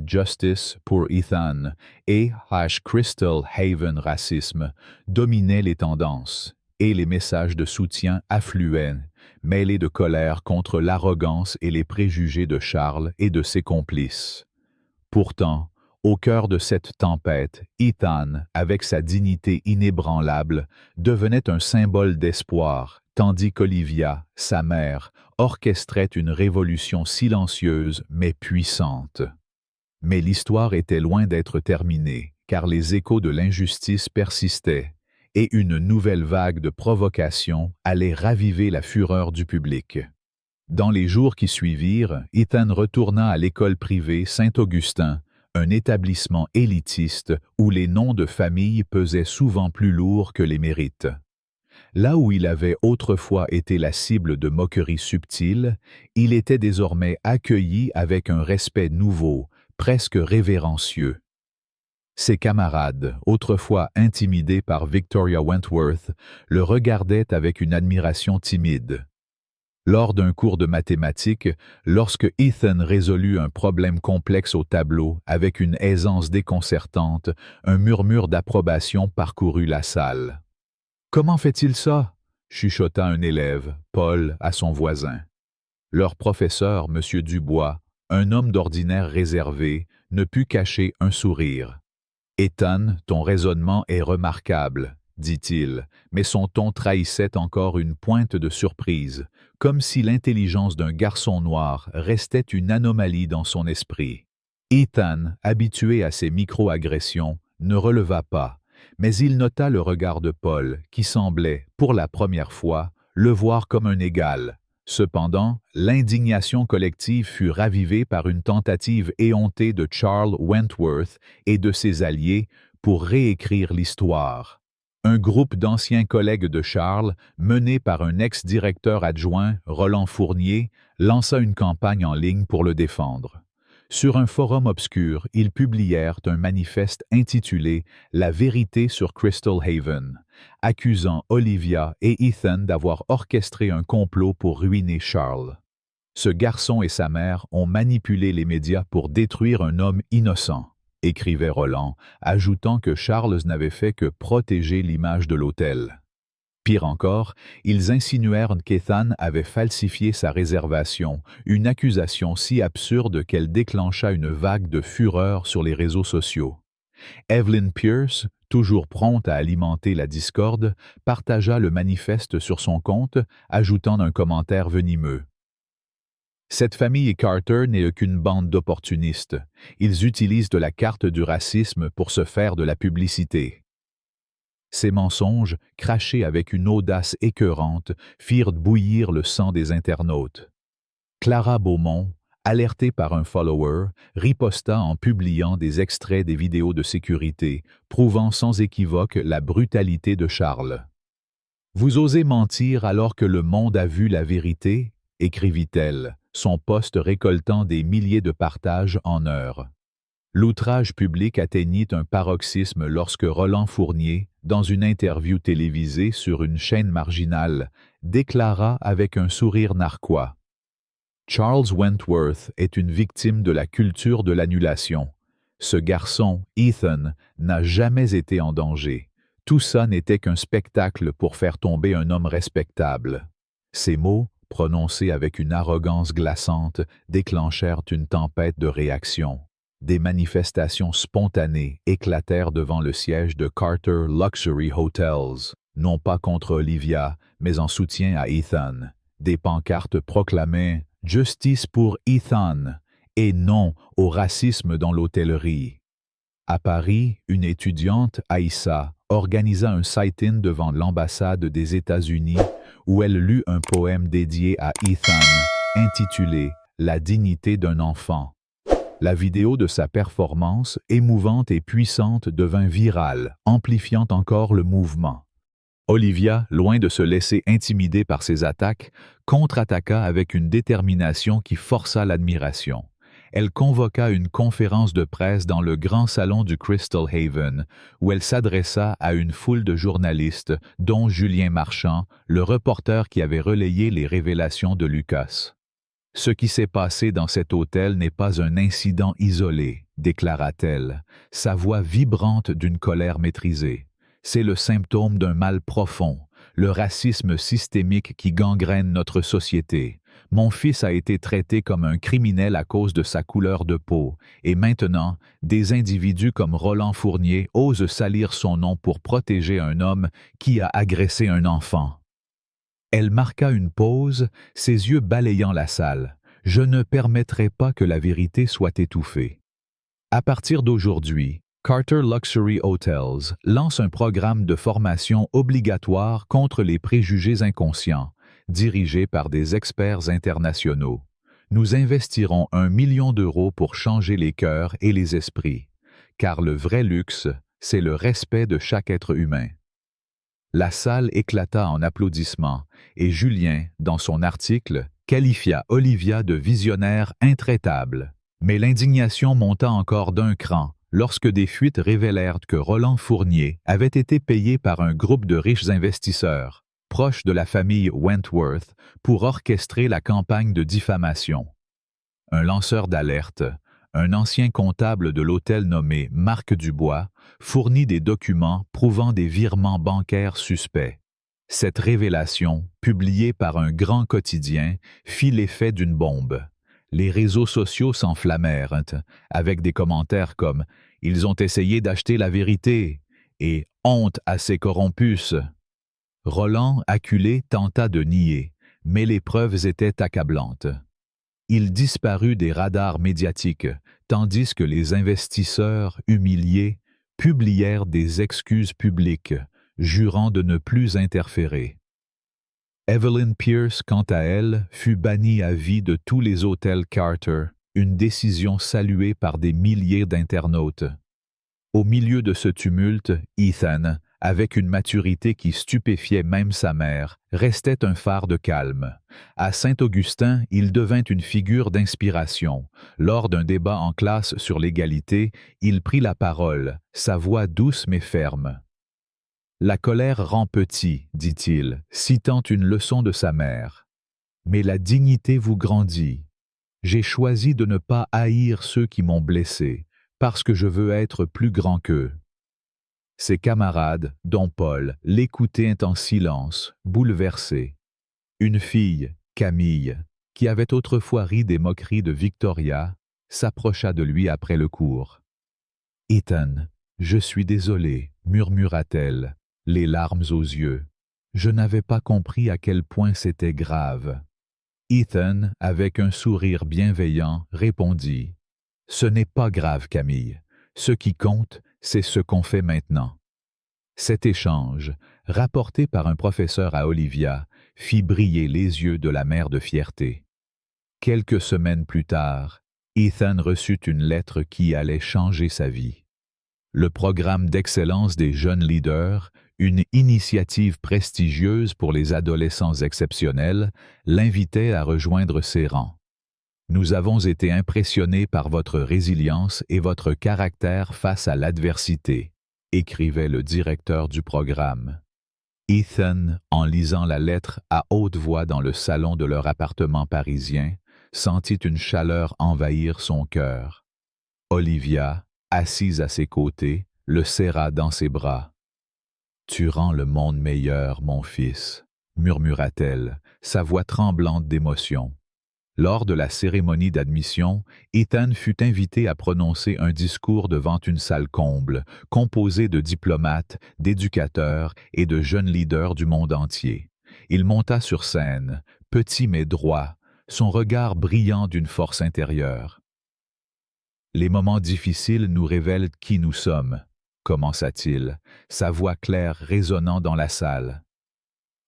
#Justice pour Ethan et #Crystal Haven Racisme dominaient les tendances, et les messages de soutien affluaient, mêlés de colère contre l'arrogance et les préjugés de Charles et de ses complices. Pourtant, au cœur de cette tempête, Ethan, avec sa dignité inébranlable, devenait un symbole d'espoir, tandis qu'Olivia, sa mère, orchestrait une révolution silencieuse mais puissante. Mais l'histoire était loin d'être terminée, car les échos de l'injustice persistaient, et une nouvelle vague de provocations allait raviver la fureur du public. Dans les jours qui suivirent, Ethan retourna à l'école privée Saint-Augustin, un établissement élitiste où les noms de famille pesaient souvent plus lourd que les mérites. Là où il avait autrefois été la cible de moqueries subtiles, il était désormais accueilli avec un respect nouveau, presque révérencieux. Ses camarades, autrefois intimidés par Victoria Wentworth, le regardaient avec une admiration timide. Lors d'un cours de mathématiques, lorsque Ethan résolut un problème complexe au tableau avec une aisance déconcertante, un murmure d'approbation parcourut la salle. « Comment fait-il ça ?» chuchota un élève, Paul, à son voisin. Leur professeur, M. Dubois, un homme d'ordinaire réservé, ne put cacher un sourire. « Ethan, ton raisonnement est remarquable, » dit-il, mais son ton trahissait encore une pointe de surprise, comme si l'intelligence d'un garçon noir restait une anomalie dans son esprit. Ethan, habitué à ces micro-agressions, ne releva pas, mais il nota le regard de Paul, qui semblait, pour la première fois, le voir comme un égal. Cependant, l'indignation collective fut ravivée par une tentative éhontée de Charles Wentworth et de ses alliés pour réécrire l'histoire. Un groupe d'anciens collègues de Charles, mené par un ex-directeur adjoint, Roland Fournier, lança une campagne en ligne pour le défendre. Sur un forum obscur, ils publièrent un manifeste intitulé « La vérité sur Crystal Haven », accusant Olivia et Ethan d'avoir orchestré un complot pour ruiner Charles. Ce garçon et sa mère ont manipulé les médias pour détruire un homme innocent, écrivait Roland, ajoutant que Charles n'avait fait que protéger l'image de l'hôtel. Pire encore, ils insinuèrent qu'Ethan avait falsifié sa réservation, une accusation si absurde qu'elle déclencha une vague de fureur sur les réseaux sociaux. Evelyn Pierce, toujours prompte à alimenter la discorde, partagea le manifeste sur son compte, ajoutant un commentaire venimeux. Cette famille Carter n'est qu'une bande d'opportunistes. Ils utilisent de la carte du racisme pour se faire de la publicité. Ces mensonges, crachés avec une audace écœurante, firent bouillir le sang des internautes. Clara Beaumont, alertée par un follower, riposta en publiant des extraits des vidéos de sécurité, prouvant sans équivoque la brutalité de Charles. « Vous osez mentir alors que le monde a vu la vérité ?» écrivit-elle, son post récoltant des milliers de partages en heures. L'outrage public atteignit un paroxysme lorsque Roland Fournier, dans une interview télévisée sur une chaîne marginale, déclara avec un sourire narquois « Charles Wentworth est une victime de la culture de l'annulation. Ce garçon, Ethan, n'a jamais été en danger. Tout ça n'était qu'un spectacle pour faire tomber un homme respectable. » Ces mots, prononcés avec une arrogance glaçante, déclenchèrent une tempête de réactions. Des manifestations spontanées éclatèrent devant le siège de Carter Luxury Hotels, non pas contre Olivia, mais en soutien à Ethan. Des pancartes proclamaient « Justice pour Ethan » et « Non au racisme dans l'hôtellerie ». À Paris, une étudiante, Aïssa, organisa un sit-in devant l'ambassade des États-Unis où elle lut un poème dédié à Ethan, intitulé « La dignité d'un enfant ». La vidéo de sa performance, émouvante et puissante, devint virale, amplifiant encore le mouvement. Olivia, loin de se laisser intimider par ces attaques, contre-attaqua avec une détermination qui força l'admiration. Elle convoqua une conférence de presse dans le grand salon du Crystal Haven, où elle s'adressa à une foule de journalistes, dont Julien Marchand, le reporter qui avait relayé les révélations de Lucas. Ce qui s'est passé dans cet hôtel n'est pas un incident isolé, déclara-t-elle, sa voix vibrante d'une colère maîtrisée. C'est le symptôme d'un mal profond, le racisme systémique qui gangrène notre société. Mon fils a été traité comme un criminel à cause de sa couleur de peau, et maintenant, des individus comme Roland Fournier osent salir son nom pour protéger un homme qui a agressé un enfant. Elle marqua une pause, ses yeux balayant la salle. Je ne permettrai pas que la vérité soit étouffée. À partir d'aujourd'hui, Carter Luxury Hotels lance un programme de formation obligatoire contre les préjugés inconscients, dirigé par des experts internationaux. Nous investirons 1 million d'euros pour changer les cœurs et les esprits, car le vrai luxe, c'est le respect de chaque être humain. La salle éclata en applaudissements, et Julien, dans son article, qualifia Olivia de visionnaire intraitable. Mais l'indignation monta encore d'un cran lorsque des fuites révélèrent que Roland Fournier avait été payé par un groupe de riches investisseurs, proches de la famille Wentworth, pour orchestrer la campagne de diffamation. Un lanceur d'alerte, un ancien comptable de l'hôtel nommé Marc Dubois, fournit des documents prouvant des virements bancaires suspects. Cette révélation, publiée par un grand quotidien, fit l'effet d'une bombe. Les réseaux sociaux s'enflammèrent, avec des commentaires comme « Ils ont essayé d'acheter la vérité » et « Honte à ces corrompus ». Roland, acculé, tenta de nier, mais les preuves étaient accablantes. Il disparut des radars médiatiques, tandis que les investisseurs, humiliés, publièrent des excuses publiques, jurant de ne plus interférer. Evelyn Pierce, quant à elle, fut bannie à vie de tous les hôtels Carter, une décision saluée par des milliers d'internautes. Au milieu de ce tumulte, Ethan, avec une maturité qui stupéfiait même sa mère, restait un phare de calme. À Saint-Augustin, il devint une figure d'inspiration. Lors d'un débat en classe sur l'égalité, il prit la parole, sa voix douce mais ferme. « La colère rend petit, dit-il, citant une leçon de sa mère. Mais la dignité vous grandit. J'ai choisi de ne pas haïr ceux qui m'ont blessé, parce que je veux être plus grand qu'eux. » Ses camarades, dont Paul, l'écoutaient en silence, bouleversés. Une fille, Camille, qui avait autrefois ri des moqueries de Victoria, s'approcha de lui après le cours. « Ethan, je suis désolée, murmura-t-elle, les larmes aux yeux. Je n'avais pas compris à quel point c'était grave. » Ethan, avec un sourire bienveillant, répondit « Ce n'est pas grave, Camille. Ce qui compte, c'est ce qu'on fait maintenant. » Cet échange, rapporté par un professeur à Olivia, fit briller les yeux de la mère de fierté. Quelques semaines plus tard, Ethan reçut une lettre qui allait changer sa vie. Le programme d'excellence des jeunes leaders, une initiative prestigieuse pour les adolescents exceptionnels, l'invitait à rejoindre ses rangs. « Nous avons été impressionnés par votre résilience et votre caractère face à l'adversité », écrivait le directeur du programme. Ethan, en lisant la lettre à haute voix dans le salon de leur appartement parisien, sentit une chaleur envahir son cœur. Olivia, assise à ses côtés, le serra dans ses bras. « Tu rends le monde meilleur, mon fils », murmura-t-elle, sa voix tremblante d'émotion. Lors de la cérémonie d'admission, Ethan fut invité à prononcer un discours devant une salle comble, composée de diplomates, d'éducateurs et de jeunes leaders du monde entier. Il monta sur scène, petit mais droit, son regard brillant d'une force intérieure. « Les moments difficiles nous révèlent qui nous sommes », commença-t-il, sa voix claire résonnant dans la salle.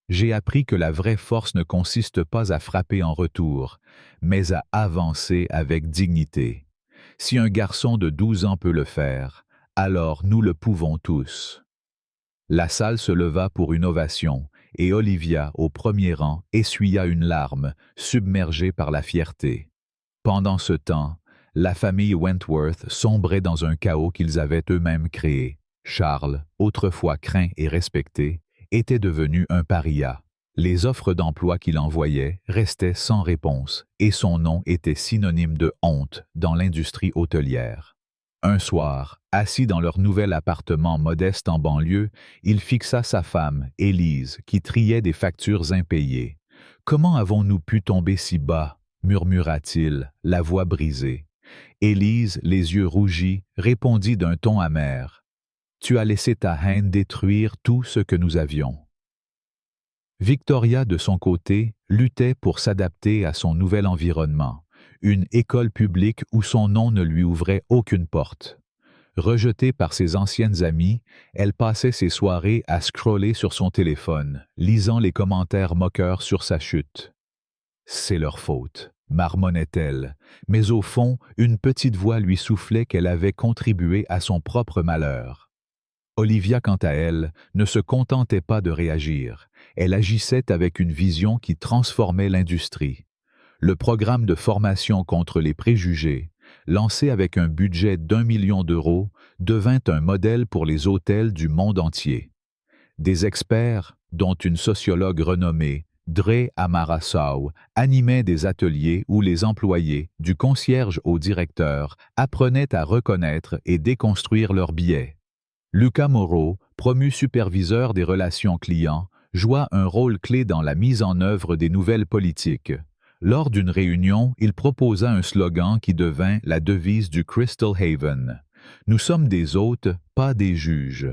J'ai appris que la vraie force ne consiste pas à frapper en retour, mais à avancer avec dignité. Si un garçon de 12 ans peut le faire, alors nous le pouvons tous. La salle se leva pour une ovation, et Olivia, au premier rang, essuya une larme, submergée par la fierté. Pendant ce temps, la famille Wentworth sombrait dans un chaos qu'ils avaient eux-mêmes créé. Charles, autrefois craint et respecté, était devenu un paria. Les offres d'emploi qu'il envoyait restaient sans réponse et son nom était synonyme de honte dans l'industrie hôtelière. Un soir, assis dans leur nouvel appartement modeste en banlieue, il fixa sa femme, Élise, qui triait des factures impayées. « Comment avons-nous pu tomber si bas ?» murmura-t-il, la voix brisée. Élise, les yeux rougis, répondit d'un ton amer. « Tu as laissé ta haine détruire tout ce que nous avions. » Victoria, de son côté, luttait pour s'adapter à son nouvel environnement, une école publique où son nom ne lui ouvrait aucune porte. Rejetée par ses anciennes amies, elle passait ses soirées à scroller sur son téléphone, lisant les commentaires moqueurs sur sa chute. « C'est leur faute », marmonnait-elle, mais au fond, une petite voix lui soufflait qu'elle avait contribué à son propre malheur. Olivia, quant à elle, ne se contentait pas de réagir. Elle agissait avec une vision qui transformait l'industrie. Le programme de formation contre les préjugés, lancé avec un budget d'1 million d'euros, devint un modèle pour les hôtels du monde entier. Des experts, dont une sociologue renommée, Dre Amarasow, animaient des ateliers où les employés, du concierge au directeur, apprenaient à reconnaître et déconstruire leurs biais. Luca Morrow, promu superviseur des relations clients, joua un rôle clé dans la mise en œuvre des nouvelles politiques. Lors d'une réunion, il proposa un slogan qui devint la devise du Crystal Haven. « Nous sommes des hôtes, pas des juges ».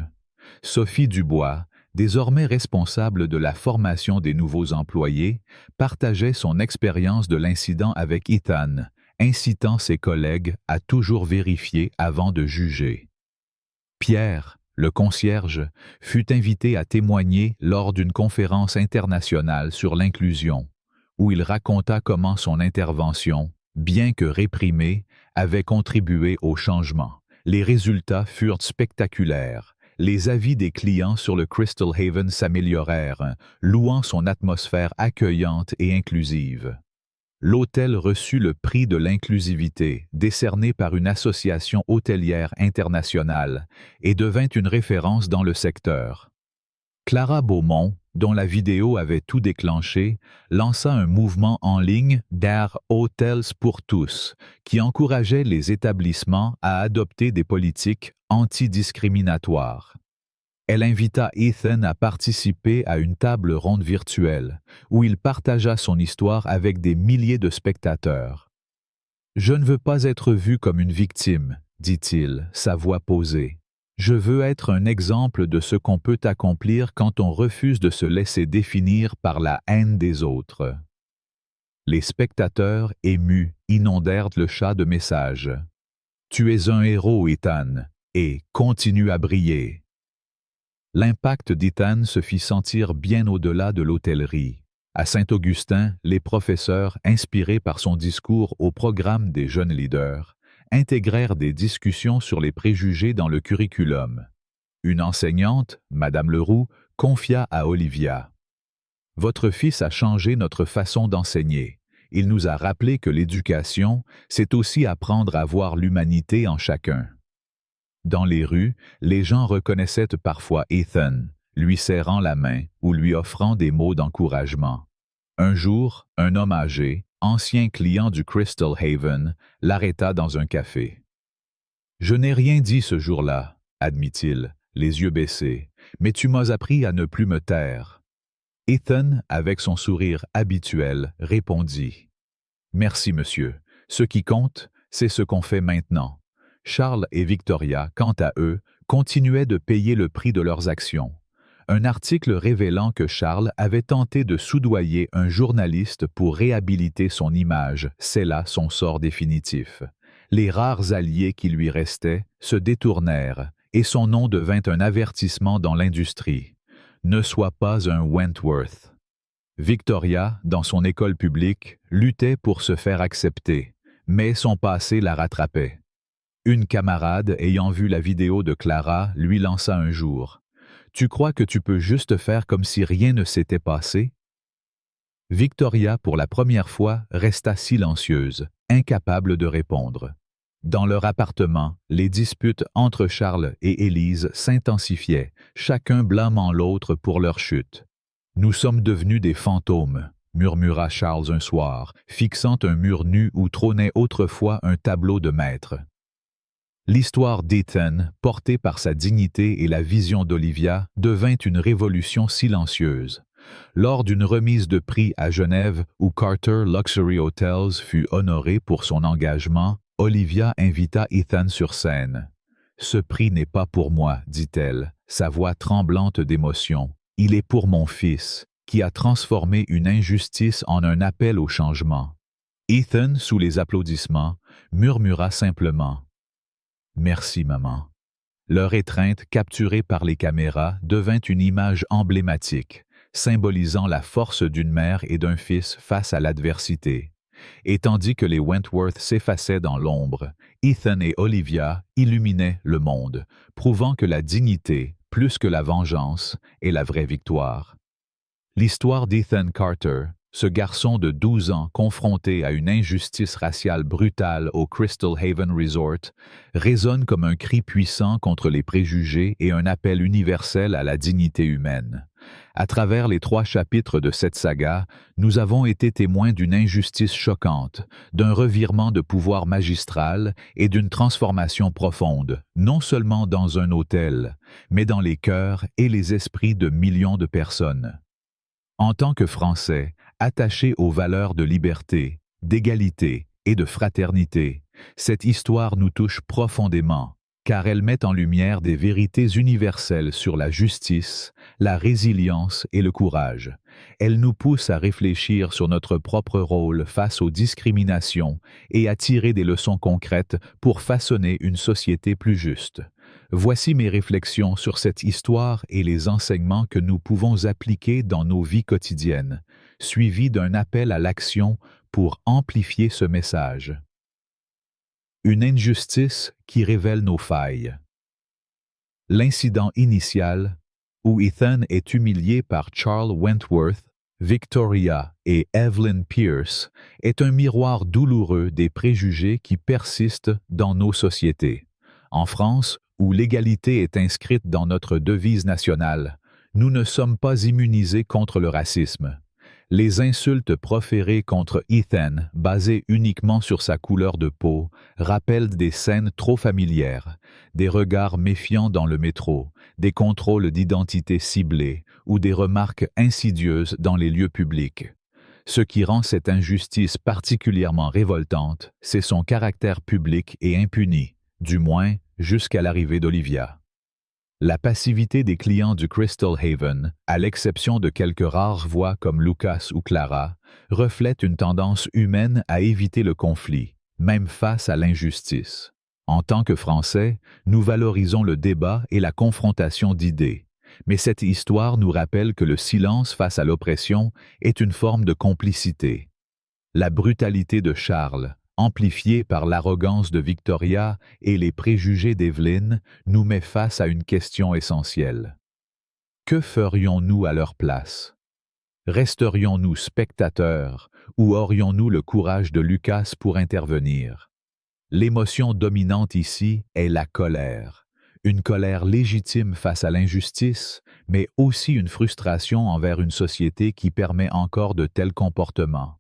Sophie Dubois, désormais responsable de la formation des nouveaux employés, partageait son expérience de l'incident avec Ethan, incitant ses collègues à toujours vérifier avant de juger. Pierre, le concierge, fut invité à témoigner lors d'une conférence internationale sur l'inclusion, où il raconta comment son intervention, bien que réprimée, avait contribué au changement. Les résultats furent spectaculaires. Les avis des clients sur le Crystal Haven s'améliorèrent, louant son atmosphère accueillante et inclusive. L'hôtel reçut le prix de l'inclusivité, décerné par une association hôtelière internationale, et devint une référence dans le secteur. Clara Beaumont, dont la vidéo avait tout déclenché, lança un mouvement en ligne d'Air Hotels pour tous, qui encourageait les établissements à adopter des politiques antidiscriminatoires. Elle invita Ethan à participer à une table ronde virtuelle, où il partagea son histoire avec des milliers de spectateurs. « Je ne veux pas être vu comme une victime, dit-il, sa voix posée. Je veux être un exemple de ce qu'on peut accomplir quand on refuse de se laisser définir par la haine des autres. » Les spectateurs, émus, inondèrent le chat de messages. « Tu es un héros, Ethan, et continue à briller. » L'impact d'Ethan se fit sentir bien au-delà de l'hôtellerie. À Saint-Augustin, les professeurs, inspirés par son discours au programme des jeunes leaders, intégrèrent des discussions sur les préjugés dans le curriculum. Une enseignante, Madame Leroux, confia à Olivia. « Votre fils a changé notre façon d'enseigner. Il nous a rappelé que l'éducation, c'est aussi apprendre à voir l'humanité en chacun. » Dans les rues, les gens reconnaissaient parfois Ethan, lui serrant la main ou lui offrant des mots d'encouragement. Un jour, un homme âgé, ancien client du Crystal Haven, l'arrêta dans un café. « Je n'ai rien dit ce jour-là, » admit-il, les yeux baissés, « mais tu m'as appris à ne plus me taire. » Ethan, avec son sourire habituel, répondit. « Merci, monsieur. Ce qui compte, c'est ce qu'on fait maintenant. » Charles et Victoria, quant à eux, continuaient de payer le prix de leurs actions. Un article révélant que Charles avait tenté de soudoyer un journaliste pour réhabiliter son image scella son sort définitif. Les rares alliés qui lui restaient se détournèrent et son nom devint un avertissement dans l'industrie. Ne sois pas un Wentworth. Victoria, dans son école publique, luttait pour se faire accepter, mais son passé la rattrapait. Une camarade, ayant vu la vidéo de Clara, lui lança un jour. « Tu crois que tu peux juste faire comme si rien ne s'était passé? » Victoria, pour la première fois, resta silencieuse, incapable de répondre. Dans leur appartement, les disputes entre Charles et Élise s'intensifiaient, chacun blâmant l'autre pour leur chute. Nous sommes devenus des fantômes, murmura Charles un soir, fixant un mur nu où trônait autrefois un tableau de maître. L'histoire d'Ethan, portée par sa dignité et la vision d'Olivia, devint une révolution silencieuse. Lors d'une remise de prix à Genève où Carter Luxury Hotels fut honoré pour son engagement, Olivia invita Ethan sur scène. « Ce prix n'est pas pour moi, dit-elle, sa voix tremblante d'émotion. Il est pour mon fils, qui a transformé une injustice en un appel au changement. » Ethan, sous les applaudissements, murmura simplement « Merci, maman. » Leur étreinte, capturée par les caméras, devint une image emblématique, symbolisant la force d'une mère et d'un fils face à l'adversité. Et tandis que les Wentworth s'effaçaient dans l'ombre, Ethan et Olivia illuminaient le monde, prouvant que la dignité, plus que la vengeance, est la vraie victoire. L'histoire d'Ethan Carter, ce garçon de 12 ans confronté à une injustice raciale brutale au Crystal Haven Resort, résonne comme un cri puissant contre les préjugés et un appel universel à la dignité humaine. À travers les 3 chapitres de cette saga, nous avons été témoins d'une injustice choquante, d'un revirement de pouvoir magistral et d'une transformation profonde, non seulement dans un hôtel, mais dans les cœurs et les esprits de millions de personnes. En tant que Français, attachés aux valeurs de liberté, d'égalité et de fraternité, cette histoire nous touche profondément, car elle met en lumière des vérités universelles sur la justice, la résilience et le courage. Elle nous pousse à réfléchir sur notre propre rôle face aux discriminations et à tirer des leçons concrètes pour façonner une société plus juste. Voici mes réflexions sur cette histoire et les enseignements que nous pouvons appliquer dans nos vies quotidiennes, suivis d'un appel à l'action pour amplifier ce message. Une injustice qui révèle nos failles. L'incident initial, où Ethan est humilié par Charles Wentworth, Victoria et Evelyn Pierce, est un miroir douloureux des préjugés qui persistent dans nos sociétés. En France, où l'égalité est inscrite dans notre devise nationale, nous ne sommes pas immunisés contre le racisme. Les insultes proférées contre Ethan, basées uniquement sur sa couleur de peau, rappellent des scènes trop familières, des regards méfiants dans le métro, des contrôles d'identité ciblés ou des remarques insidieuses dans les lieux publics. Ce qui rend cette injustice particulièrement révoltante, c'est son caractère public et impuni, du moins jusqu'à l'arrivée d'Olivia. La passivité des clients du Crystal Haven, à l'exception de quelques rares voix comme Lucas ou Clara, reflète une tendance humaine à éviter le conflit, même face à l'injustice. En tant que Français, nous valorisons le débat et la confrontation d'idées, mais cette histoire nous rappelle que le silence face à l'oppression est une forme de complicité. La brutalité de Charles, amplifiée par l'arrogance de Victoria et les préjugés d'Evelyn, nous met face à une question essentielle. Que ferions-nous à leur place? Resterions-nous spectateurs ou aurions-nous le courage de Lucas pour intervenir? L'émotion dominante ici est la colère. Une colère légitime face à l'injustice, mais aussi une frustration envers une société qui permet encore de tels comportements.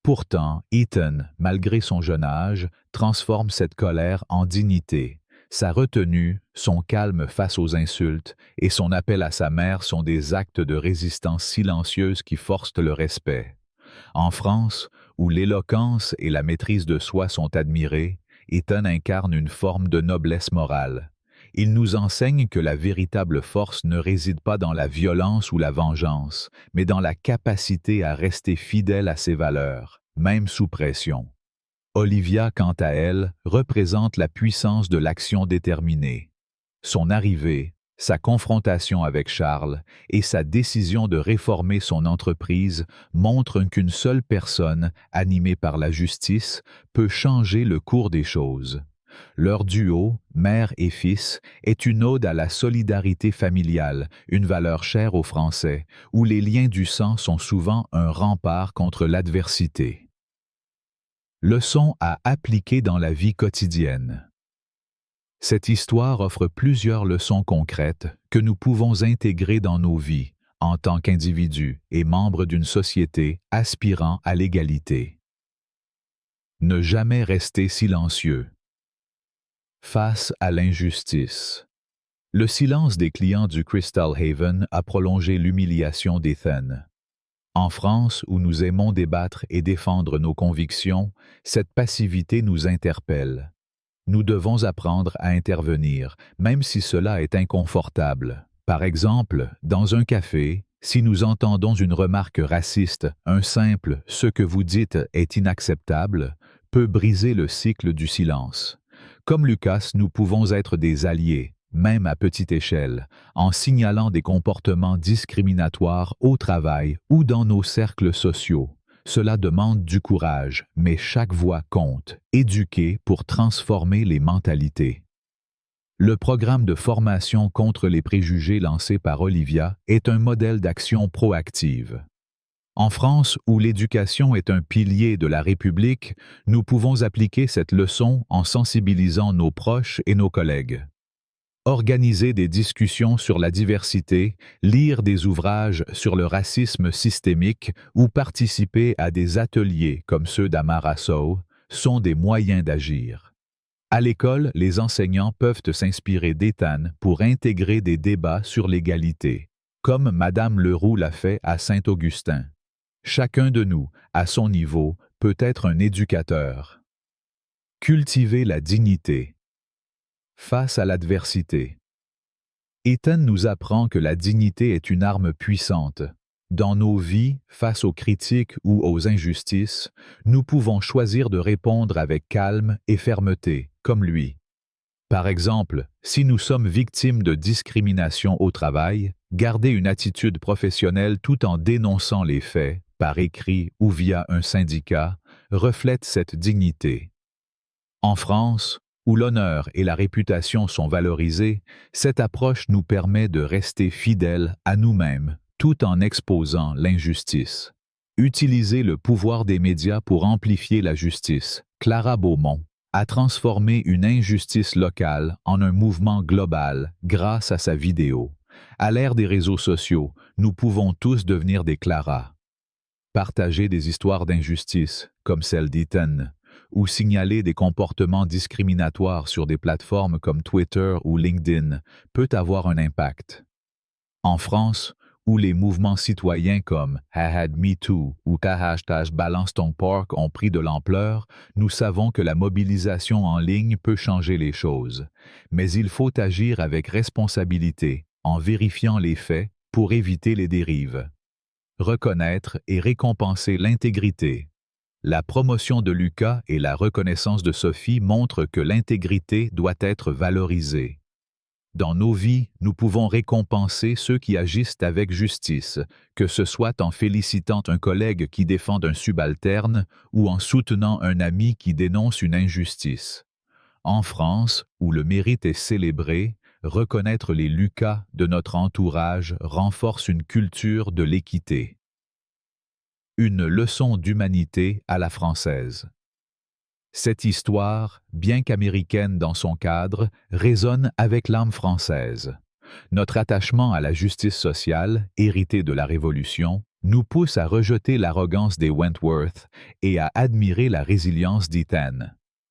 Pourtant, Ethan, malgré son jeune âge, transforme cette colère en dignité. Sa retenue, son calme face aux insultes et son appel à sa mère sont des actes de résistance silencieuse qui forcent le respect. En France, où l'éloquence et la maîtrise de soi sont admirées, Ethan incarne une forme de noblesse morale. Il nous enseigne que la véritable force ne réside pas dans la violence ou la vengeance, mais dans la capacité à rester fidèle à ses valeurs, même sous pression. Olivia, quant à elle, représente la puissance de l'action déterminée. Son arrivée, sa confrontation avec Charles et sa décision de réformer son entreprise montrent qu'une seule personne, animée par la justice, peut changer le cours des choses. Leur duo, mère et fils, est une ode à la solidarité familiale, une valeur chère aux Français, où les liens du sang sont souvent un rempart contre l'adversité. Leçon à appliquer dans la vie quotidienne. Cette histoire offre plusieurs leçons concrètes que nous pouvons intégrer dans nos vies, en tant qu'individu et membre d'une société aspirant à l'égalité. Ne jamais rester silencieux. Face à l'injustice. Le silence des clients du Crystal Haven a prolongé l'humiliation d'Ethan. En France, où nous aimons débattre et défendre nos convictions, cette passivité nous interpelle. Nous devons apprendre à intervenir, même si cela est inconfortable. Par exemple, dans un café, si nous entendons une remarque raciste, un simple « ce que vous dites est inacceptable » peut briser le cycle du silence. Comme Lucas, nous pouvons être des alliés, même à petite échelle, en signalant des comportements discriminatoires au travail ou dans nos cercles sociaux. Cela demande du courage, mais chaque voix compte, éduquer pour transformer les mentalités. Le programme de formation contre les préjugés lancé par Olivia est un modèle d'action proactive. En France, où l'éducation est un pilier de la République, nous pouvons appliquer cette leçon en sensibilisant nos proches et nos collègues. Organiser des discussions sur la diversité, lire des ouvrages sur le racisme systémique ou participer à des ateliers comme ceux d'Amara Sow sont des moyens d'agir. À l'école, les enseignants peuvent s'inspirer d'Ethan pour intégrer des débats sur l'égalité, comme Madame Leroux l'a fait à Saint-Augustin. Chacun de nous, à son niveau, peut être un éducateur. Cultiver la dignité. Face à l'adversité. Ethan nous apprend que la dignité est une arme puissante. Dans nos vies, face aux critiques ou aux injustices, nous pouvons choisir de répondre avec calme et fermeté, comme lui. Par exemple, si nous sommes victimes de discrimination au travail, garder une attitude professionnelle tout en dénonçant les faits, par écrit ou via un syndicat, reflète cette dignité. En France, où l'honneur et la réputation sont valorisés, cette approche nous permet de rester fidèles à nous-mêmes tout en exposant l'injustice. Utiliser le pouvoir des médias pour amplifier la justice. Clara Beaumont a transformé une injustice locale en un mouvement global grâce à sa vidéo. À l'ère des réseaux sociaux, nous pouvons tous devenir des Clara. Partager des histoires d'injustice, comme celle d'Ethan, ou signaler des comportements discriminatoires sur des plateformes comme Twitter ou LinkedIn peut avoir un impact. En France, où les mouvements citoyens comme #MeToo ou #Balance ton porc ont pris de l'ampleur, nous savons que la mobilisation en ligne peut changer les choses. Mais il faut agir avec responsabilité, en vérifiant les faits pour éviter les dérives. Reconnaître et récompenser l'intégrité. La promotion de Lucas et la reconnaissance de Sophie montrent que l'intégrité doit être valorisée. Dans nos vies, nous pouvons récompenser ceux qui agissent avec justice, que ce soit en félicitant un collègue qui défend un subalterne ou en soutenant un ami qui dénonce une injustice. En France, où le mérite est célébré, reconnaître les Lucas de notre entourage renforce une culture de l'équité. Une leçon d'humanité à la française. Cette histoire, bien qu'américaine dans son cadre, résonne avec l'âme française. Notre attachement à la justice sociale, hérité de la Révolution, nous pousse à rejeter l'arrogance des Wentworth et à admirer la résilience d'Ethan.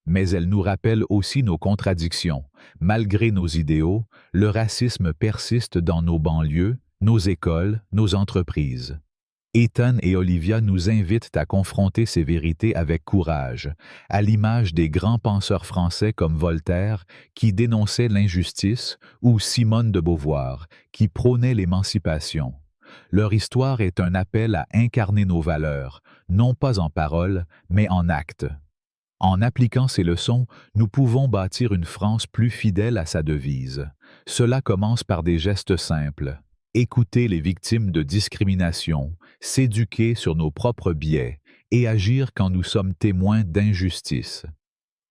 Mais elle nous rappelle aussi nos contradictions. Malgré nos idéaux, le racisme persiste dans nos banlieues, nos écoles, nos entreprises. Ethan et Olivia nous invitent à confronter ces vérités avec courage, à l'image des grands penseurs français comme Voltaire, qui dénonçaient l'injustice, ou Simone de Beauvoir, qui prônait l'émancipation. Leur histoire est un appel à incarner nos valeurs, non pas en paroles, mais en actes. En appliquant ces leçons, nous pouvons bâtir une France plus fidèle à sa devise. Cela commence par des gestes simples. Écouter les victimes de discrimination, s'éduquer sur nos propres biais et agir quand nous sommes témoins d'injustice.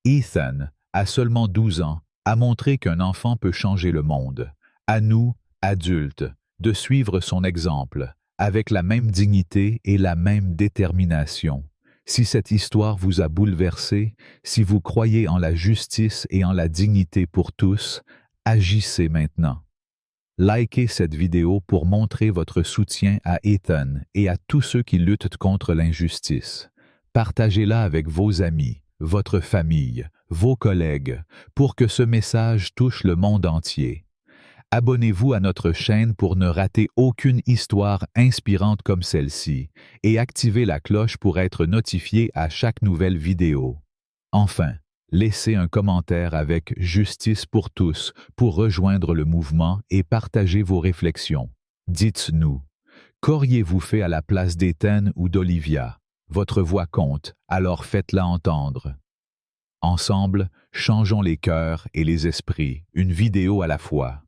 Ethan, à seulement 12 ans, a montré qu'un enfant peut changer le monde. À nous, adultes, de suivre son exemple, avec la même dignité et la même détermination. Si cette histoire vous a bouleversé, si vous croyez en la justice et en la dignité pour tous, agissez maintenant. Likez cette vidéo pour montrer votre soutien à Ethan et à tous ceux qui luttent contre l'injustice. Partagez-la avec vos amis, votre famille, vos collègues, pour que ce message touche le monde entier. Abonnez-vous à notre chaîne pour ne rater aucune histoire inspirante comme celle-ci et activez la cloche pour être notifié à chaque nouvelle vidéo. Enfin, laissez un commentaire avec Justice pour tous pour rejoindre le mouvement et partager vos réflexions. Dites-nous, qu'auriez-vous fait à la place d'Ethan ou d'Olivia? Votre voix compte, alors faites-la entendre. Ensemble, changeons les cœurs et les esprits, une vidéo à la fois.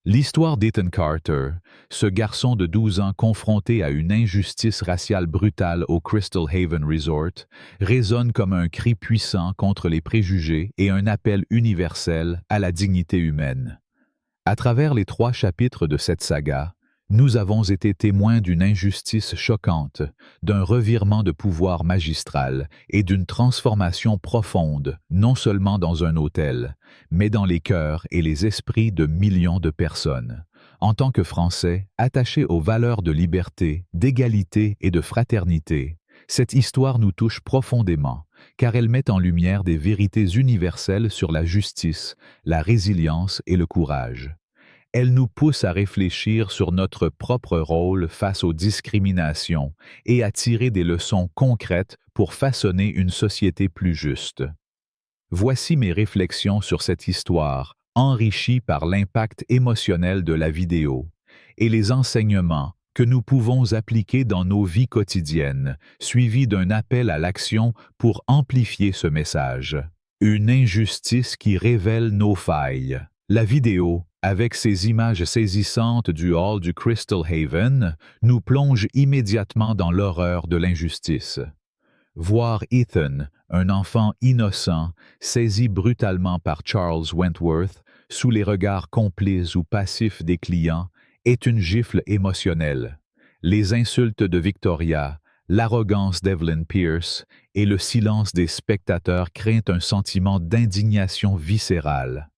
L'histoire d'Ethan Carter, ce garçon de 12 ans confronté à une injustice raciale brutale au Crystal Haven Resort, résonne comme un cri puissant contre les préjugés et un appel universel à la dignité humaine. À travers les 3 chapitres de cette saga, nous avons été témoins d'une injustice choquante, d'un revirement de pouvoir magistral et d'une transformation profonde, non seulement dans un hôtel, mais dans les cœurs et les esprits de millions de personnes. En tant que Français, attachés aux valeurs de liberté, d'égalité et de fraternité, cette histoire nous touche profondément, car elle met en lumière des vérités universelles sur la justice, la résilience et le courage. Elle nous pousse à réfléchir sur notre propre rôle face aux discriminations et à tirer des leçons concrètes pour façonner une société plus juste. Voici mes réflexions sur cette histoire, enrichie par l'impact émotionnel de la vidéo et les enseignements que nous pouvons appliquer dans nos vies quotidiennes, suivis d'un appel à l'action pour amplifier ce message. Une injustice qui révèle nos failles. La vidéo, avec ses images saisissantes du hall du Crystal Haven, nous plonge immédiatement dans l'horreur de l'injustice. Voir Ethan, un enfant innocent, saisi brutalement par Charles Wentworth, sous les regards complices ou passifs des clients, est une gifle émotionnelle. Les insultes de Victoria, l'arrogance d'Evelyn Pierce et le silence des spectateurs créent un sentiment d'indignation viscérale.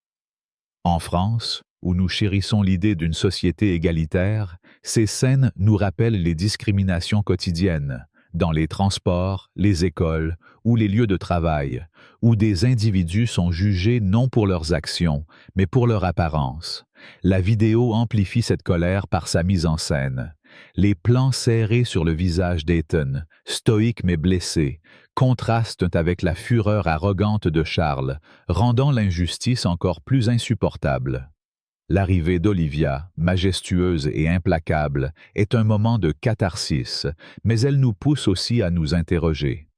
En France, où nous chérissons l'idée d'une société égalitaire, ces scènes nous rappellent les discriminations quotidiennes, dans les transports, les écoles ou les lieux de travail, où des individus sont jugés non pour leurs actions, mais pour leur apparence. La vidéo amplifie cette colère par sa mise en scène. Les plans serrés sur le visage d'Ethan, stoïque mais blessé, contrastent avec la fureur arrogante de Charles, rendant l'injustice encore plus insupportable. L'arrivée d'Olivia, majestueuse et implacable, est un moment de catharsis, mais elle nous pousse aussi à nous interroger.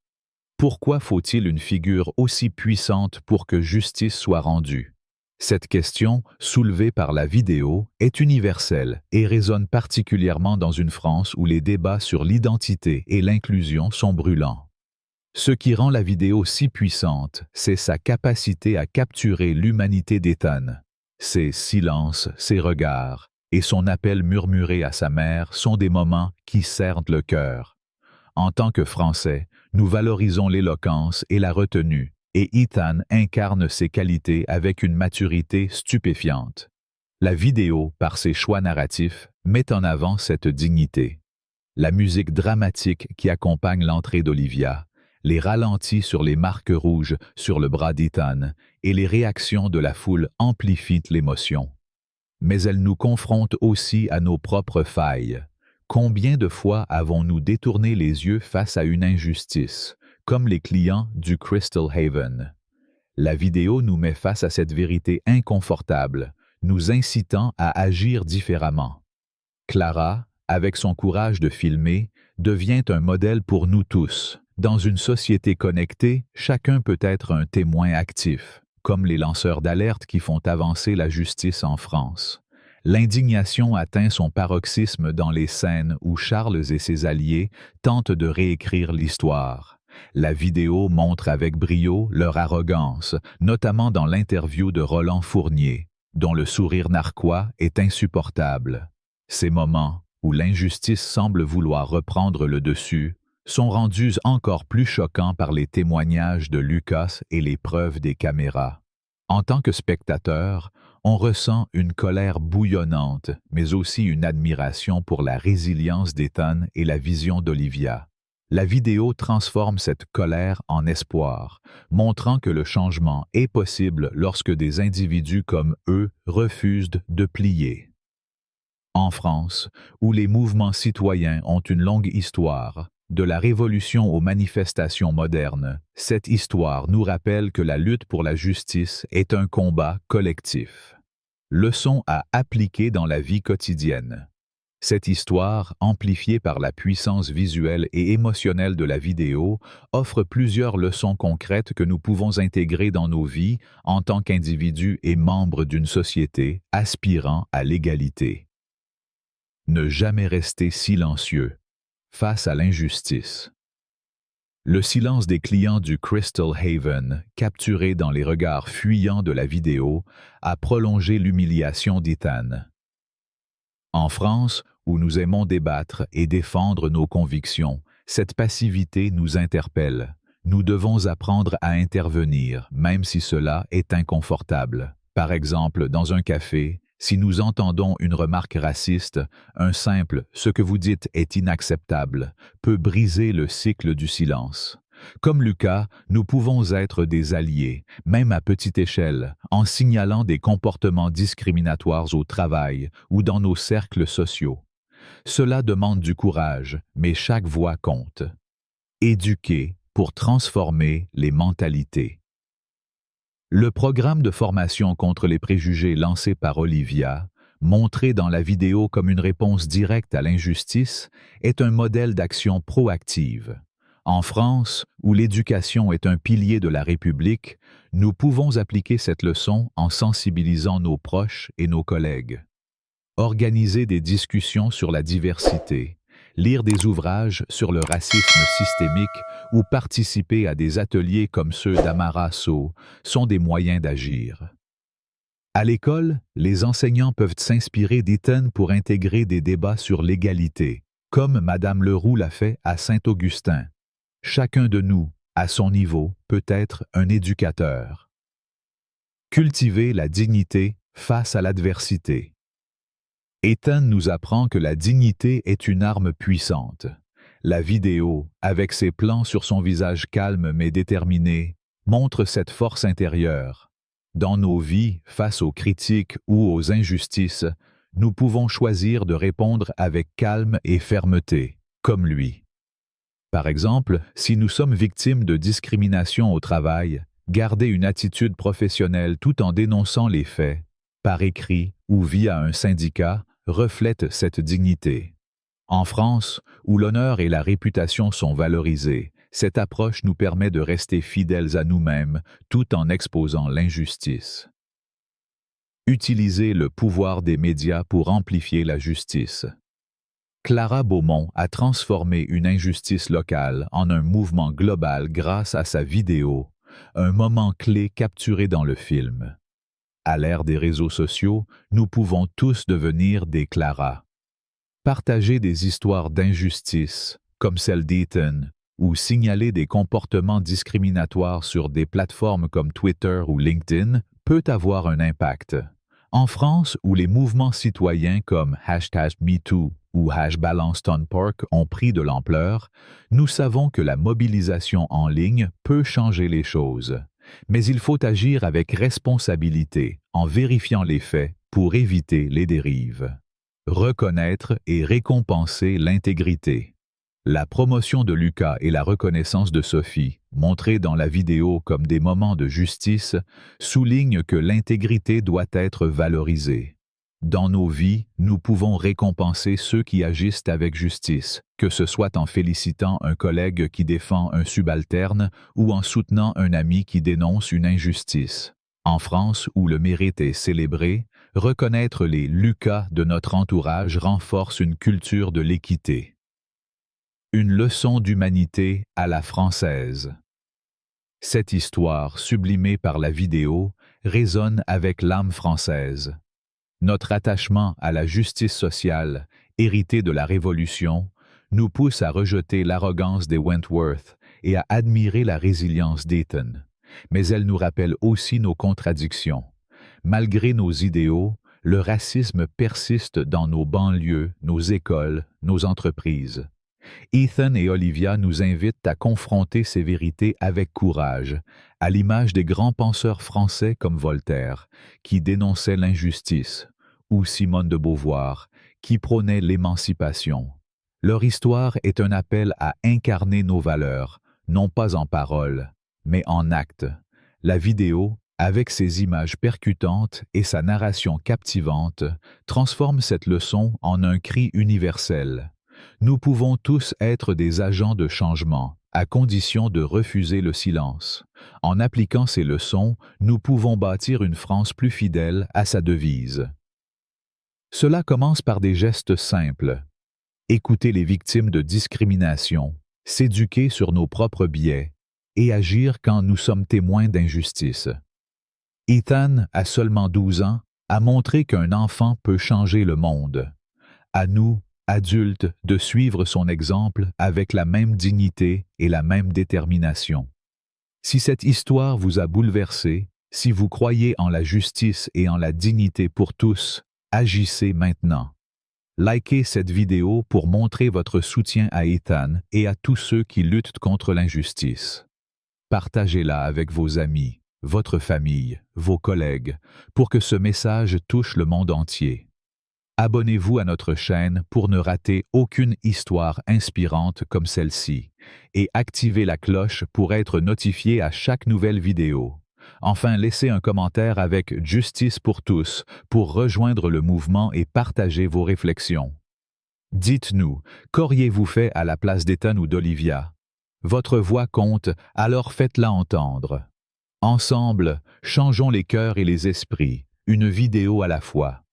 Pourquoi faut-il une figure aussi puissante pour que justice soit rendue? Cette question, soulevée par la vidéo, est universelle et résonne particulièrement dans une France où les débats sur l'identité et l'inclusion sont brûlants. Ce qui rend la vidéo si puissante, c'est sa capacité à capturer l'humanité d'Ethan. Ses silences, ses regards et son appel murmuré à sa mère sont des moments qui cernent le cœur. En tant que Français, nous valorisons l'éloquence et la retenue, et Ethan incarne ces qualités avec une maturité stupéfiante. La vidéo, par ses choix narratifs, met en avant cette dignité. La musique dramatique qui accompagne l'entrée d'Olivia, les ralentis sur les marques rouges sur le bras d'Ethan et les réactions de la foule amplifient l'émotion. Mais elle nous confronte aussi à nos propres failles. Combien de fois avons-nous détourné les yeux face à une injustice, comme les clients du Crystal Haven? La vidéo nous met face à cette vérité inconfortable, nous incitant à agir différemment. Clara, avec son courage de filmer, devient un modèle pour nous tous. Dans une société connectée, chacun peut être un témoin actif, comme les lanceurs d'alerte qui font avancer la justice en France. L'indignation atteint son paroxysme dans les scènes où Charles et ses alliés tentent de réécrire l'histoire. La vidéo montre avec brio leur arrogance, notamment dans l'interview de Roland Fournier, dont le sourire narquois est insupportable. Ces moments, où l'injustice semble vouloir reprendre le dessus, sont rendus encore plus choquants par les témoignages de Lucas et les preuves des caméras. En tant que spectateur, on ressent une colère bouillonnante, mais aussi une admiration pour la résilience d'Ethan et la vision d'Olivia. La vidéo transforme cette colère en espoir, montrant que le changement est possible lorsque des individus comme eux refusent de plier. En France, où les mouvements citoyens ont une longue histoire, de la Révolution aux manifestations modernes, cette histoire nous rappelle que la lutte pour la justice est un combat collectif. Leçon à appliquer dans la vie quotidienne. Cette histoire, amplifiée par la puissance visuelle et émotionnelle de la vidéo, offre plusieurs leçons concrètes que nous pouvons intégrer dans nos vies en tant qu'individus et membres d'une société aspirant à l'égalité. Ne jamais rester silencieux face à l'injustice. Le silence des clients du Crystal Haven, capturé dans les regards fuyants de la vidéo, a prolongé l'humiliation d'Ethan. En France, où nous aimons débattre et défendre nos convictions, cette passivité nous interpelle. Nous devons apprendre à intervenir, même si cela est inconfortable. Par exemple, dans un café, si nous entendons une remarque raciste, un simple « ce que vous dites est inacceptable » peut briser le cycle du silence. Comme Lucas, nous pouvons être des alliés, même à petite échelle, en signalant des comportements discriminatoires au travail ou dans nos cercles sociaux. Cela demande du courage, mais chaque voix compte. Éduquer pour transformer les mentalités. Le programme de formation contre les préjugés lancé par Olivia, montré dans la vidéo comme une réponse directe à l'injustice, est un modèle d'action proactive. En France, où l'éducation est un pilier de la République, nous pouvons appliquer cette leçon en sensibilisant nos proches et nos collègues. Organiser des discussions sur la diversité, lire des ouvrages sur le racisme systémique ou participer à des ateliers comme ceux d'Amara Sow sont des moyens d'agir. À l'école, les enseignants peuvent s'inspirer d'Ethan pour intégrer des débats sur l'égalité, comme Madame Leroux l'a fait à Saint-Augustin. Chacun de nous, à son niveau, peut être un éducateur. Cultiver la dignité face à l'adversité. Ethan nous apprend que la dignité est une arme puissante. La vidéo, avec ses plans sur son visage calme mais déterminé, montre cette force intérieure. Dans nos vies, face aux critiques ou aux injustices, nous pouvons choisir de répondre avec calme et fermeté, comme lui. Par exemple, si nous sommes victimes de discrimination au travail, garder une attitude professionnelle tout en dénonçant les faits, par écrit ou via un syndicat, reflète cette dignité. En France, où l'honneur et la réputation sont valorisés, cette approche nous permet de rester fidèles à nous-mêmes tout en exposant l'injustice. Utiliser le pouvoir des médias pour amplifier la justice. Clara Beaumont a transformé une injustice locale en un mouvement global grâce à sa vidéo, un moment clé capturé dans le film. À l'ère des réseaux sociaux, nous pouvons tous devenir des Clara. Partager des histoires d'injustice, comme celle d'Ethan, ou signaler des comportements discriminatoires sur des plateformes comme Twitter ou LinkedIn peut avoir un impact. En France, où les mouvements citoyens comme #MeToo ou #BalanceTonPark ont pris de l'ampleur, nous savons que la mobilisation en ligne peut changer les choses. Mais il faut agir avec responsabilité, en vérifiant les faits pour éviter les dérives. Reconnaître et récompenser l'intégrité. La promotion de Lucas et la reconnaissance de Sophie, montrées dans la vidéo comme des moments de justice, soulignent que l'intégrité doit être valorisée. Dans nos vies, nous pouvons récompenser ceux qui agissent avec justice, que ce soit en félicitant un collègue qui défend un subalterne ou en soutenant un ami qui dénonce une injustice. En France, où le mérite est célébré, reconnaître les Lucas de notre entourage renforce une culture de l'équité. Une leçon d'humanité à la française. Cette histoire, sublimée par la vidéo, résonne avec l'âme française. Notre attachement à la justice sociale, héritée de la Révolution, nous pousse à rejeter l'arrogance des Wentworth et à admirer la résilience d'Ethan. Mais elle nous rappelle aussi nos contradictions. Malgré nos idéaux, le racisme persiste dans nos banlieues, nos écoles, nos entreprises. Ethan et Olivia nous invitent à confronter ces vérités avec courage, à l'image des grands penseurs français comme Voltaire, qui dénonçaient l'injustice, ou Simone de Beauvoir, qui prônait l'émancipation. Leur histoire est un appel à incarner nos valeurs, non pas en paroles, mais en actes. La vidéo, avec ses images percutantes et sa narration captivante, transforme cette leçon en un cri universel. Nous pouvons tous être des agents de changement, à condition de refuser le silence. En appliquant ces leçons, nous pouvons bâtir une France plus fidèle à sa devise. Cela commence par des gestes simples. Écouter les victimes de discrimination, s'éduquer sur nos propres biais et agir quand nous sommes témoins d'injustice. Ethan, à seulement 12 ans, a montré qu'un enfant peut changer le monde. À nous, adultes, de suivre son exemple avec la même dignité et la même détermination. Si cette histoire vous a bouleversé, si vous croyez en la justice et en la dignité pour tous, agissez maintenant. Likez cette vidéo pour montrer votre soutien à Ethan et à tous ceux qui luttent contre l'injustice. Partagez-la avec vos amis, votre famille, vos collègues, pour que ce message touche le monde entier. Abonnez-vous à notre chaîne pour ne rater aucune histoire inspirante comme celle-ci et activez la cloche pour être notifié à chaque nouvelle vidéo. Enfin, laissez un commentaire avec Justice pour tous pour rejoindre le mouvement et partager vos réflexions. Dites-nous, qu'auriez-vous fait à la place d'Ethan ou d'Olivia? Votre voix compte, alors faites-la entendre. Ensemble, changeons les cœurs et les esprits, une vidéo à la fois.